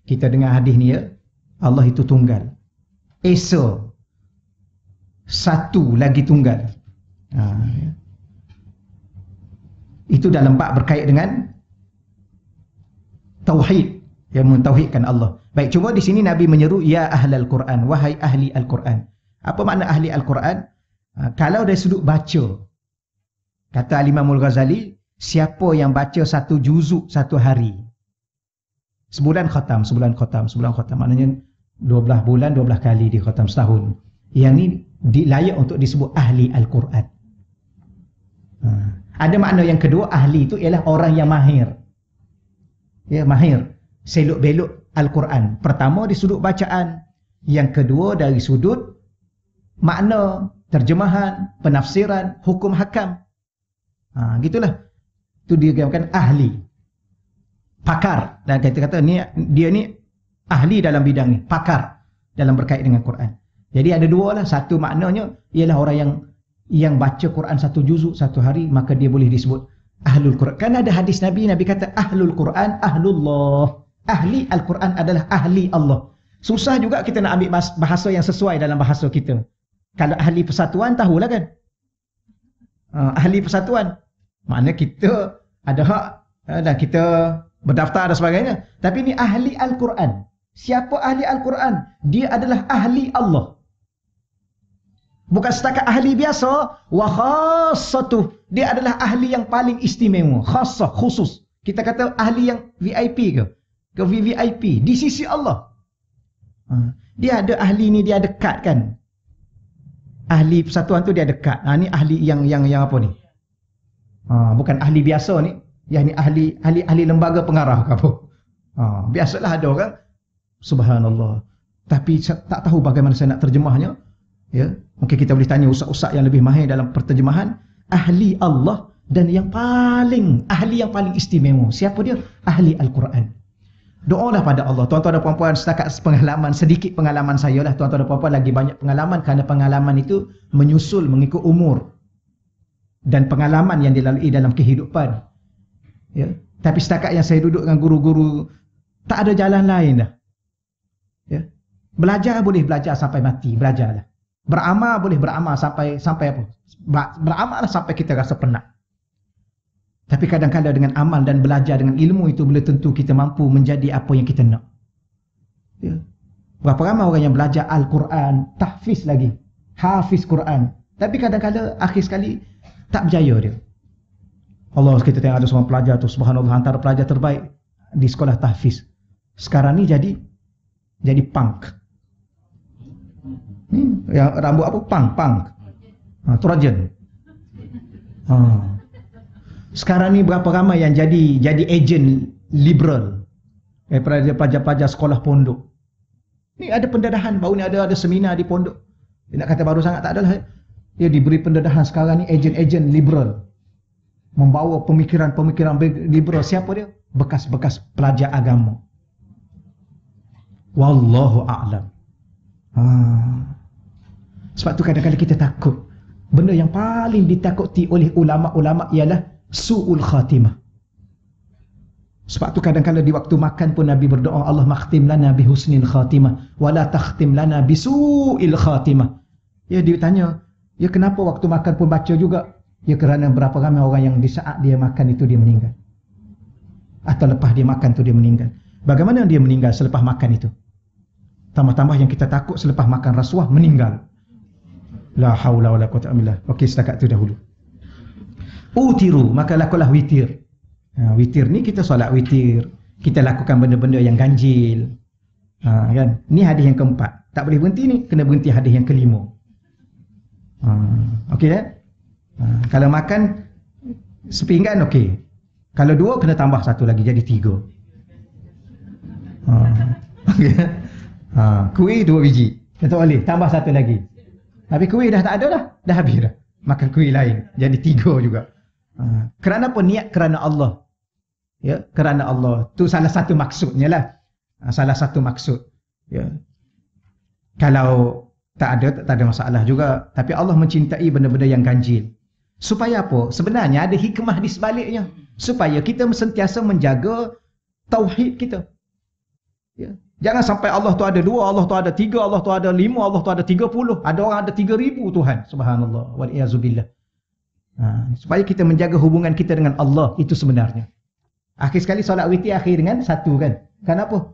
kita dengar hadis ni ya. Allah itu tunggal. Esa, satu lagi tunggal. Itu dalam bab berkait dengan tauhid, yang mentauhidkan Allah. Baik, cuma di sini Nabi menyeru ya ahlal Quran, wahai ahli Al-Quran. Apa makna ahli Al-Quran? Kalau dari sudut baca, kata Al-Imam Al-Ghazali, siapa yang baca satu juzuk satu hari, sebulan khatam, sebulan khatam, sebulan khatam, maknanya 12 bulan 12 kali di khatam setahun. Yang ni layak untuk disebut ahli Al-Quran. Ada makna yang kedua, ahli itu ialah orang yang mahir. Ya, mahir, selok-belok Al-Quran. Pertama di sudut bacaan, yang kedua dari sudut makna, terjemahan, penafsiran, hukum hakam. Gitulah. Itu dikatakan ahli, pakar. Dan kita kata dia ni ahli dalam bidang ni, pakar dalam berkait dengan Quran. Jadi ada dua lah. Satu maknanya ialah orang yang baca Quran satu juzuk satu hari, maka dia boleh disebut ahlul Quran. Kan ada hadis Nabi kata ahlul Quran ahlullah. Ahli Al-Quran adalah ahli Allah. Susah juga kita nak ambil bahasa yang sesuai dalam bahasa kita. Kalau ahli persatuan, tahulah kan, ahli persatuan, maknanya kita ada hak dan kita berdaftar dan sebagainya. Tapi ini ahli Al-Quran. Siapa ahli Al-Quran? Dia adalah ahli Allah. Bukan setakat ahli biasa. Wa khassatuh, dia adalah ahli yang paling istimewa. Khassah, khusus. Kita kata ahli yang VIP ke VVIP di sisi Allah. Dia ada ahli ni, dia dekat kan. Ahli persatuan tu dia dekat. Ni ahli yang apa ni? Bukan ahli biasa ni. Yang ni ahli lembaga pengarah ke apa. Biasalah ada orang, subhanallah. Tapi tak tahu bagaimana saya nak terjemahnya. Ya, mungkin kita boleh tanya ustaz-ustaz yang lebih mahir dalam perterjemahan. Ahli Allah, dan yang paling ahli, yang paling istimewa, siapa dia? Ahli Al-Quran. Doalah pada Allah. Tuan-tuan dan puan-puan, setakat pengalaman, sedikit pengalaman saya lah. Tuan-tuan dan puan-puan lagi banyak pengalaman, kerana pengalaman itu menyusul mengikut umur dan pengalaman yang dilalui dalam kehidupan. Ya. Tapi setakat yang saya duduk dengan guru-guru, tak ada jalan lain dah. Ya. Belajar boleh belajar sampai mati, belajarlah. Beramal boleh beramal sampai apa? Beramal sampai kita rasa penat. Tapi kadang-kadang dengan amal dan belajar dengan ilmu itu, belum tentu kita mampu menjadi apa yang kita nak. Ya. Berapa ramai orang yang belajar Al-Quran, tahfiz lagi, hafiz Quran, tapi kadang-kadang akhir sekali tak berjaya dia. Allah, kita tengok ada seorang pelajar tu, subhanallah, antara pelajar terbaik di sekolah tahfiz. Sekarang ni jadi punk. Yang rambut apa? Punk. Trojan. Sekarang ni berapa ramai yang jadi ejen liberal daripada pelajar-pelajar sekolah pondok. Ni ada pendedahan, baru ni ada seminar di pondok. Dia nak kata baru sangat, tak adalah. Dia diberi pendedahan sekarang ni, ejen-ejen liberal, membawa pemikiran-pemikiran liberal. Siapa dia? Bekas-bekas pelajar agama. Wallahu a'lam. Sebab tu kadang-kadang kita takut. Benda yang paling ditakuti oleh ulama-ulama ialah su'ul khatimah. Sebab tu kadang-kadang di waktu makan pun Nabi berdoa, Allah makhtim lana bi husnil khatimah wa la takhtim lana bi su'il khatimah. Ya, dia tanya, ya kenapa waktu makan pun baca juga? Ya kerana berapa ramai orang yang di saat dia makan itu dia meninggal, atau lepas dia makan tu dia meninggal. Bagaimana dia meninggal selepas makan itu? Tambah-tambah yang kita takut, selepas makan rasuah meninggal. La haula wala quwwata illa billah. Okey, setakat tu dahulu. Utiru, maka lakukanlah witir. Witir ni kita solat witir, kita lakukan benda-benda yang ganjil. Kan? Ni hadis yang keempat. Tak boleh berhenti ni, kena berhenti hadis yang kelima. Okey kan? Kalau makan sepinggan okey. Kalau dua kena tambah satu lagi jadi 3. Kuih 2 biji. Kata boleh, tambah 1 lagi. Tapi kuih dah tak ada dah. Dah habis dah. Makan kuih lain. Jadi 3 juga. Kerana apa? Niat kerana Allah. Ya, kerana Allah. Tu salah satu maksudnya lah. Salah satu maksud. Ya. Kalau tak ada masalah juga. Tapi Allah mencintai benda-benda yang ganjil. Supaya apa? Sebenarnya ada hikmah di sebaliknya. Supaya kita sentiasa menjaga tauhid kita. Ya. Jangan sampai Allah tu ada 2, Allah tu ada 3, Allah tu ada 5, Allah tu ada 30. Ada orang ada 3,000 Tuhan. Subhanallah. Wal-iyazubillah. Supaya kita menjaga hubungan kita dengan Allah. Itu sebenarnya. Akhir sekali solat witir akhir dengan 1 kan. Kenapa?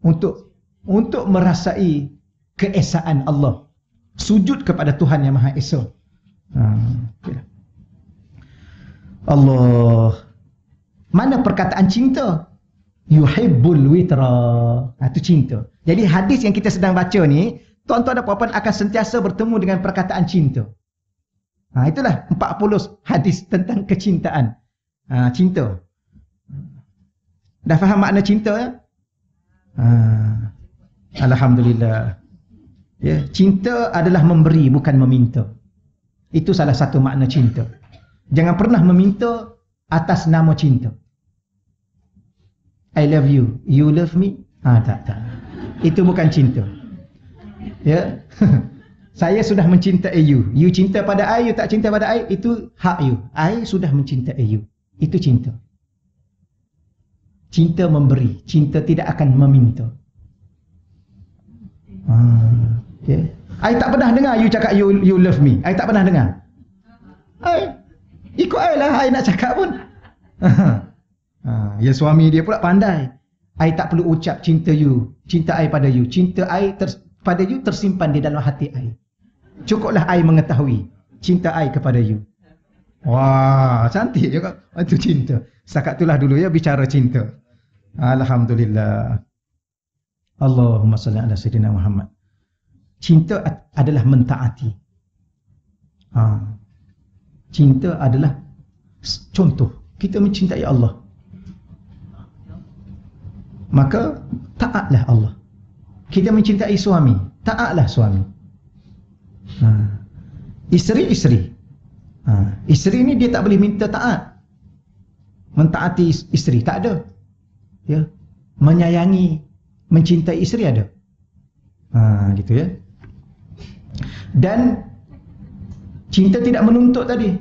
Untuk merasai keesaan Allah. Sujud kepada Tuhan yang Maha Esa. Allah. Mana perkataan cinta? Yuhibbul witra. Itu cinta. Jadi hadis yang kita sedang baca ni, tuan-tuan dan puan-puan akan sentiasa bertemu dengan perkataan cinta. Itulah 40 hadis tentang kecintaan. Cinta. Dah faham makna cinta ya? Alhamdulillah. Ya, cinta adalah memberi, bukan meminta. Itu salah satu makna cinta. Jangan pernah meminta atas nama cinta. I love you. You love me? Tak. Itu bukan cinta. Ya. Saya sudah mencintai you. You cinta pada I, you tak cinta pada I, itu hak you. I sudah mencintai you. Itu cinta. Cinta memberi. Cinta tidak akan meminta. Okay. I tak pernah dengar you cakap you love me. I tak pernah dengar. Ikut I lah. I nak cakap pun. Ya, suami dia pula pandai. I tak perlu ucap cinta you. Cinta I pada you. Cinta I pada you tersimpan di dalam hati I. Cukuplah I mengetahui cinta I kepada you. Wah, cantik juga. Itu cinta. Setakat itulah dulu ya bicara cinta. Alhamdulillah. Allahumma salli ala sayyidina Muhammad. Cinta adalah mentaati. Cinta adalah contoh. Kita mencintai Allah. Maka taatlah Allah. Kita mencintai suami, taatlah suami. Isteri. Isteri ni dia tak boleh minta taat. Mentaati isteri tak ada. Ya. Menyayangi, mencintai isteri ada. Gitu ya. Dan cinta tidak menuntut tadi.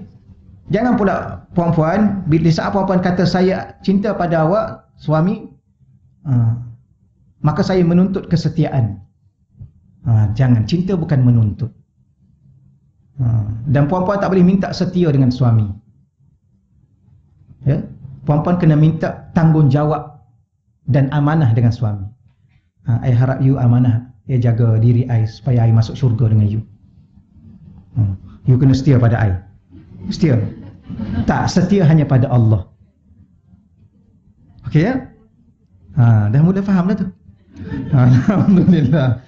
Jangan pula puan-puan, bila saat puan-puan kata saya cinta pada awak, suami, maka saya menuntut kesetiaan. Jangan, cinta bukan menuntut. Dan puan-puan tak boleh minta setia dengan suami. Ya? Puan-puan kena minta tanggungjawab dan amanah dengan suami. I harap you amanah, ya, jaga diri I supaya I masuk syurga dengan you. You kena setia pada I. Setia. Tak, setia hanya pada Allah. Okey ya? Dah mula faham dah tu. Alhamdulillah.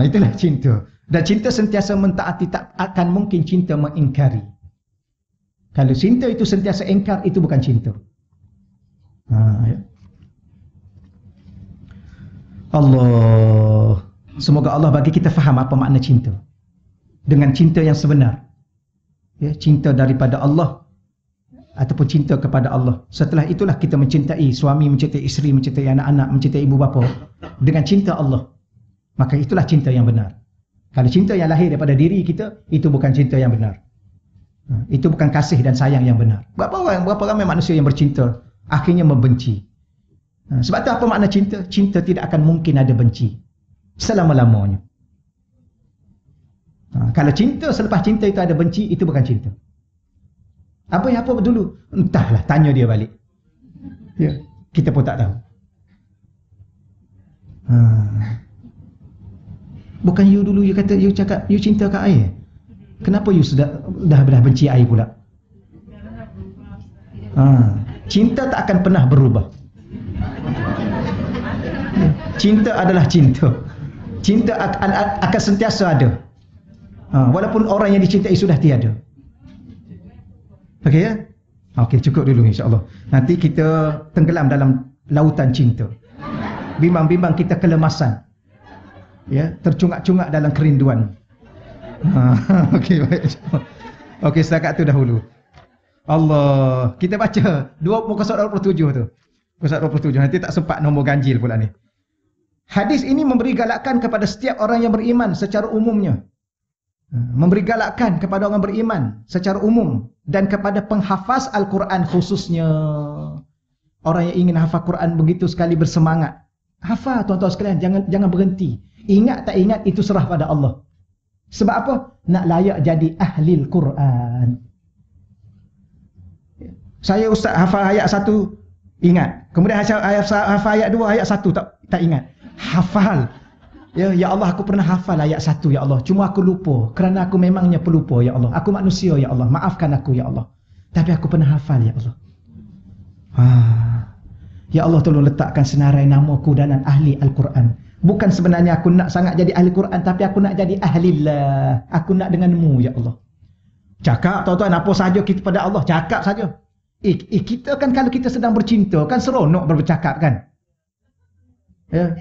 Itulah cinta. Dan cinta sentiasa mentaati, tak akan mungkin cinta mengingkari. Kalau cinta itu sentiasa ingkar, itu bukan cinta. Ya. Allah. Semoga Allah bagi kita faham apa makna cinta. Dengan cinta yang sebenar. Ya, cinta daripada Allah ataupun cinta kepada Allah. Setelah itulah kita mencintai suami, mencintai isteri, mencintai anak-anak, mencintai ibu bapa dengan cinta Allah. Maka itulah cinta yang benar. Kalau cinta yang lahir daripada diri kita, itu bukan cinta yang benar. Itu bukan kasih dan sayang yang benar. Berapa ramai manusia yang bercinta akhirnya membenci. Sebab tu apa makna cinta? Cinta tidak akan mungkin ada benci selama-lamanya. Kalau cinta selepas cinta itu ada benci, itu bukan cinta. Apa dulu? Entahlah, tanya dia balik. Ya, kita pun tak tahu. Bukan you dulu you kata, you cakap you cinta kat I. Kenapa you dah benci I pula? Cinta tak akan pernah berubah. Cinta adalah cinta. Cinta akan sentiasa ada. Walaupun orang yang dicintai sudah tiada. Okey ya? Okey, cukup dulu insya-Allah. Nanti kita tenggelam dalam lautan cinta. bimbang-bimbang kita kelemasan. Ya, tercungak-cungak dalam kerinduan. Okey, baik. Okey, setakat tu dahulu. Allah, kita baca muka surat 27 tu. Muka surat 27, nanti tak sempat nombor ganjil pula ni. Hadis ini memberi galakan kepada setiap orang yang beriman secara umumnya. Memberi galakan kepada orang beriman secara umum dan kepada penghafaz Al-Quran khususnya. Orang yang ingin hafal Quran begitu sekali bersemangat. Hafal tuan-tuan sekalian, jangan berhenti. Ingat tak ingat itu serah pada Allah. Sebab apa? Nak layak jadi ahli Al-Quran. Saya ustaz hafal ayat 1 ingat. Kemudian hafal ayat 2, ayat 1 tak ingat. Hafal. Ya Allah, aku pernah hafal ayat 1 ya Allah. Cuma aku lupa kerana aku memangnya pelupa ya Allah. Aku manusia ya Allah. Maafkan aku ya Allah. Tapi aku pernah hafal ya Allah. Ya Allah, tolong letakkan senarai namaku dalam ahli Al-Quran. Bukan sebenarnya aku nak sangat jadi ahli Quran, tapi aku nak jadi ahlillah. Aku nak denganmu ya Allah. Cakap tuan-tuan apa sahaja kita pada Allah, cakap saja. Kita kan kalau kita sedang bercinta kan seronok bercakap kan. Ya.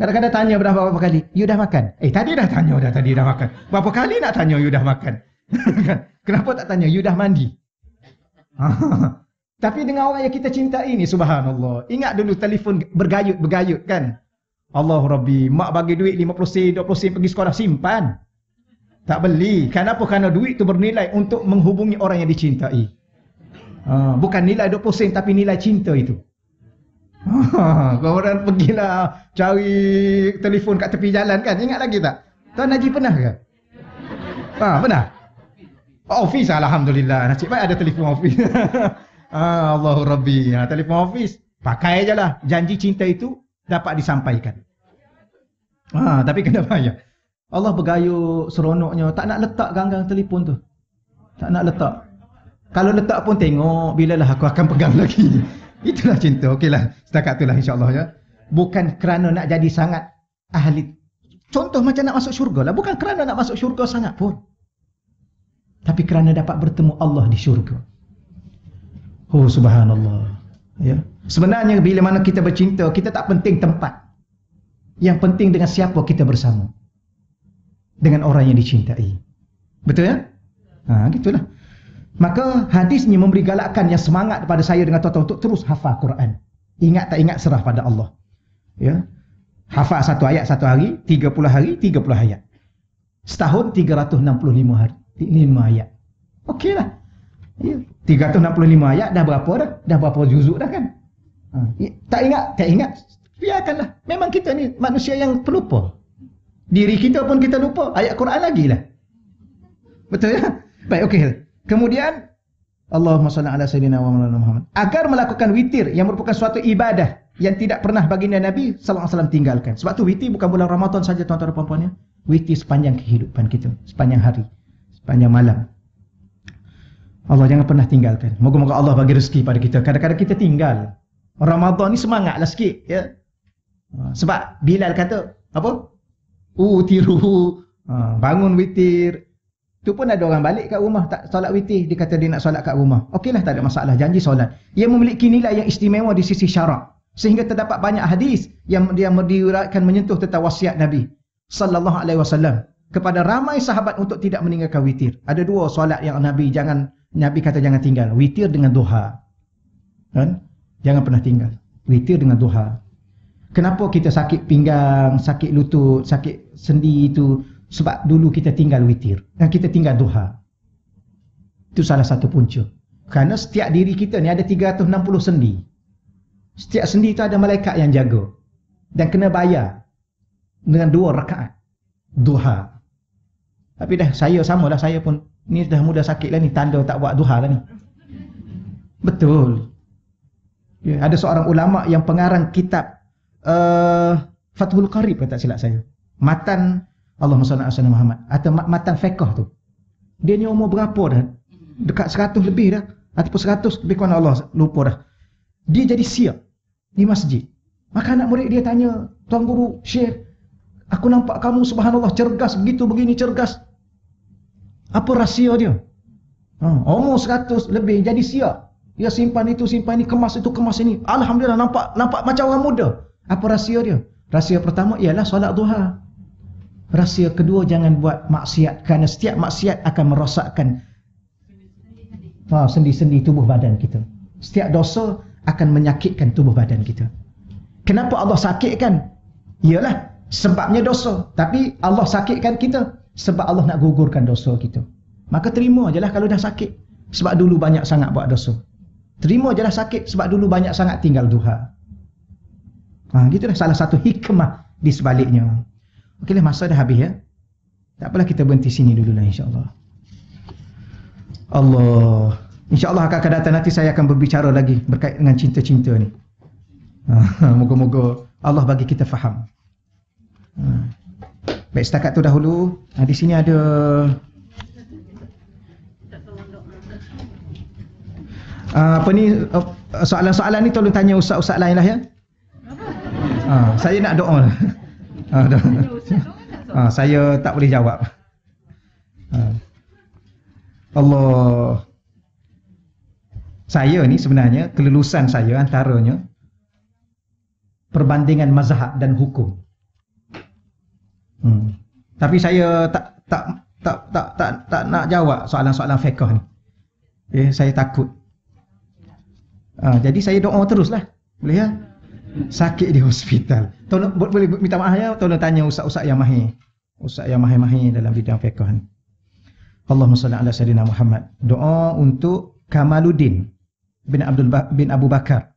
Kadang-kadang tanya berapa kali, you dah makan? Tadi dah tanya tadi dah makan. Berapa kali nak tanya you dah makan? Kenapa tak tanya you dah mandi? Tapi dengan orang yang kita cintai ni, subhanallah. Ingat dulu telefon bergayut kan? Allah Rabbi, mak bagi duit 50 sen, 20 sen pergi sekolah, simpan. Tak beli. Kenapa? Kerana duit tu bernilai untuk menghubungi orang yang dicintai. Bukan nilai 20 sen tapi nilai cinta itu. Orang pergilah cari telefon kat tepi jalan kan? Ingat lagi tak? Tuan Haji pernah ke? Pernah? Office, alhamdulillah. Nasib baik ada telefon office. Allahu Rabbi. Telefon office, pakai je lah. Janji cinta itu dapat disampaikan. Tapi kena bayar. Allah bergayut seronoknya. Tak nak letak ganggang telefon tu. Tak nak letak. Kalau letak pun tengok, bilalah aku akan pegang lagi. Itulah cinta. Okeylah, setakat itulah insya-Allah ya. Bukan kerana nak jadi sangat ahli. Contoh macam nak masuk syurga lah. Bukan kerana nak masuk syurga sangat pun. Tapi kerana dapat bertemu Allah di syurga. Oh subhanallah. Ya. Sebenarnya bila mana kita bercinta, kita tak penting tempat. Yang penting dengan siapa kita bersama. Dengan orang yang dicintai. Betul ya? Gitulah. Maka hadis ni memberi galakan yang semangat kepada saya dengan tuan-tuan untuk terus hafal Quran. Ingat tak ingat serah pada Allah. Ya. Hafal satu ayat satu hari, 30 hari, 30 ayat. Setahun 365 hari, 5 ayat. Okeylah. Ya. 365 ayat dah berapa dah? Dah berapa juzuk dah kan? Tak ingat. Biarkanlah. Memang kita ni manusia yang pelupa. Diri kita pun kita lupa. Ayat Quran lagi lah. Betul ya? Baik, okey. Kemudian Allahumma salli ala sayyidina wa maulana Muhammad. Agar melakukan witir yang merupakan suatu ibadah yang tidak pernah baginda Nabi sallallahu alaihi wasallam tinggalkan. Sebab tu witir bukan bulan Ramadan saja tuan-tuan dan puan-puan ya. Witir sepanjang kehidupan kita, sepanjang hari, sepanjang malam. Allah jangan pernah tinggalkan. Moga-moga Allah bagi rezeki pada kita. Kadang-kadang kita tinggal. Ramadan ni semangatlah sikit ya. Sebab Bilal kata apa? Tiru. Bangun witir. Tu pun ada orang balik kat rumah tak solat witir, dia kata dia nak solat kat rumah. Okeylah, tak ada masalah, janji solat. Ia memiliki nilai yang istimewa di sisi syarak sehingga terdapat banyak hadis yang dia meriwayatkan menyentuh tentang wasiat Nabi sallallahu alaihi wasallam kepada ramai sahabat untuk tidak meninggalkan witir. Ada dua solat yang Nabi kata jangan tinggal, witir dengan duha. Kan? Jangan pernah tinggal. Witir dengan duha. Kenapa kita sakit pinggang, sakit lutut, sakit sendi itu? Sebab dulu kita tinggal witir dan kita tinggal duha. Itu salah satu punca. Kerana setiap diri kita ni ada 360 sendi. Setiap sendi itu ada malaikat yang jaga. Dan kena bayar dengan 2 rakaat duha. Tapi dah saya samalah, saya pun ni dah mula sakit lah ni, tanda tak buat duha lah ni. Betul. Ya, ada seorang ulama yang pengarang kitab Fathul Qarib, tak silap saya. Matan Allahumma salli ala Muhammad atau matan fiqh tu. Dia ni umur berapa dah? Dekat 100 lebih dah. Ataupun 100 lebih, kerana Allah lupa dah. Dia jadi siap di masjid. Maka anak murid dia tanya, "Tuan guru, Syekh, aku nampak kamu subhanallah cergas begitu begini cergas. Apa rahsia dia?" Umur 100 lebih jadi siap. Dia simpan itu, simpan ini, kemas itu, kemas ini. Alhamdulillah, nampak macam orang muda. Apa rahsia dia? Rahsia pertama ialah solat duha. Rahsia kedua, jangan buat maksiat, kerana setiap maksiat akan merosakkan sendi-sendi tubuh badan kita. Setiap dosa akan menyakitkan tubuh badan kita. Kenapa Allah sakitkan? Ialah sebabnya dosa. Tapi Allah sakitkan kita sebab Allah nak gugurkan dosa kita. Maka terima je lah kalau dah sakit. Sebab dulu banyak sangat buat dosa. Terima je lah sakit sebab dulu banyak sangat tinggal duha. Gitulah salah satu hikmah di sebaliknya. Okeylah, masa dah habis ya. Tak apalah, kita berhenti sini dululah insya-Allah. Allah. InsyaAllah akan datang nanti saya akan berbicara lagi berkait dengan cinta-cinta ni. Moga-moga Allah bagi kita faham. Baik, setakat tu dahulu. Di sini ada soalan-soalan ni tolong tanya ustaz-ustaz lain lah ya. Saya nak doa. Saya tak boleh jawab. Allah. Saya ni sebenarnya kelulusan saya antaranya perbandingan mazhab dan hukum. Tapi saya tak nak jawab soalan-soalan fiqh ni. Saya takut. Jadi saya doa teruslah. Boleh ya? Sakit di hospital. Tolong boleh minta maaf ya, tolong tanya ustaz-ustaz yang mahir. Ustaz yang mahir-mahir dalam bidang fiqh ni. Allahumma salli ala sayyidina Muhammad. Doa untuk Kamaluddin bin Abu Bakar.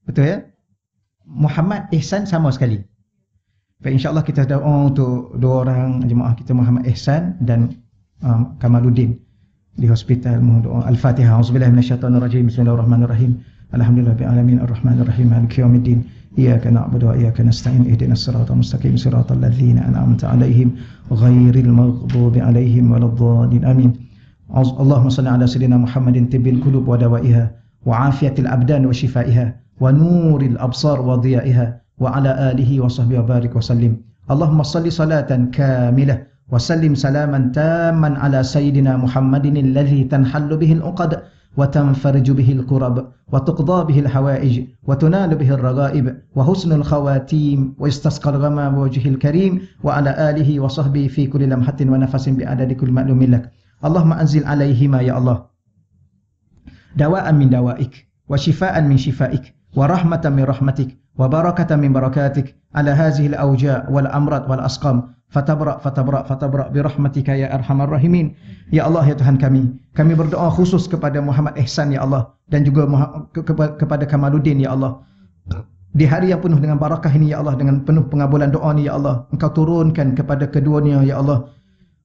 Betul ya? Muhammad Ihsan sama sekali. Baik, insya-Allah kita doa untuk dua orang jemaah kita, Muhammad Ihsan dan Kamaluddin di hospital. Mohon doa. Al-Fatihah. Auzubillahi minasyaitonirrajim. Bismillahirrahmanirrahim. Alhamdulillahirabbil alamin arrahmanir rahim maliki yaumiddin. Iyyaka na'budu wa iyyaka nasta'in ihdinas siratal mustaqim siratal ladzina an'amta 'alaihim ghairil maghdubi 'alaihim waladdallin. Amin. Allahumma shalli ala sayyidina Muhammadin tibbil qulub wa dawaiha wa afiyatil abdan wa shifaiha wa nuril absar wa dhiyaiha wa ala alihi wa sahbihi wa barik wa sallim. Allahumma shalli salatan kamilah wa sallim salaman tamman ala sayyidina Muhammadin alladhi tanhallu bihi al-uqad وتنفرج به الكرب وتقضى به الحوائج وتنال به الرغائب وحسن الخواتيم ويستسقى الغمام بوجهه الكريم وعلى آله وصحبه في كل لمحة ونفس بعدد كل معلوم لك. اللهم أنزل عليهما يا الله دواء من دوائك وشفاء من شفائك ورحمة من رحمتك وبركة من بركاتك على هذه الأوجاع والأمراض والأسقام. Fatabra' birahmatika ya arhamar rahimin. Ya Allah, ya Tuhan kami berdoa khusus kepada Muhammad Ihsan ya Allah, dan juga kepada Kamaluddin ya Allah. Di hari yang penuh dengan barakah ini ya Allah, dengan penuh pengabulan doa ni ya Allah, Engkau turunkan kepada keduanya ya Allah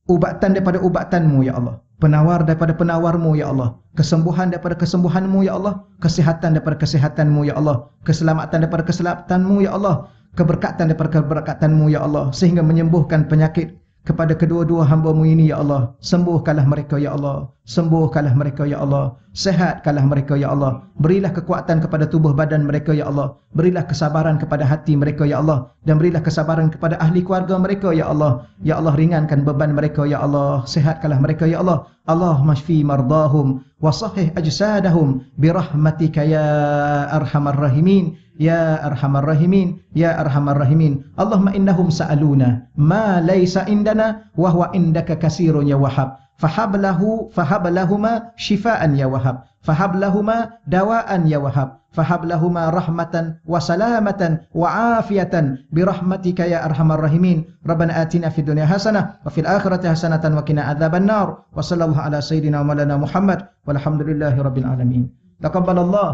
ubatan daripada ubatanmu ya Allah, penawar daripada penawarmu ya Allah, kesembuhan daripada kesembuhanmu ya Allah, kesihatan daripada kesehatanmu ya Allah, keselamatan daripada keselamatanmu ya Allah, keberkatan daripada keberkatanmu ya Allah, sehingga menyembuhkan penyakit kepada kedua-dua hamba-Mu ini ya Allah. Sembuhkanlah mereka ya Allah, sembuhkanlah mereka ya Allah, sehatkanlah mereka ya Allah, berilah kekuatan kepada tubuh badan mereka ya Allah, berilah kesabaran kepada hati mereka ya Allah, dan berilah kesabaran kepada ahli keluarga mereka ya Allah. Ya Allah, ringankan beban mereka ya Allah, sehatkanlah mereka ya Allah. Allahumma shfi mardahum wa sahih ajsadahum birahmatika ya arhamar rahimin. Ya arhamar rahimin, ya arhamar rahimin. Allahumma innahum sa'aluna ma laysa indana wa huwa indaka katsirun ya wahhab. Fahab lahuma shifaan ya wahhab. Fahab lahuma dawaan ya wahhab. Fahab lahuma rahmatan wa salamatan wa afiyatan birahmatika ya arhamar rahimin. Rabbana atina fid dunya hasanah wa fil akhirati hasanatan wa qina adzabannar. Wa sallallahu ala sayyidina wa maulana Muhammad walhamdulillahi rabbil alamin. Taqabbalallah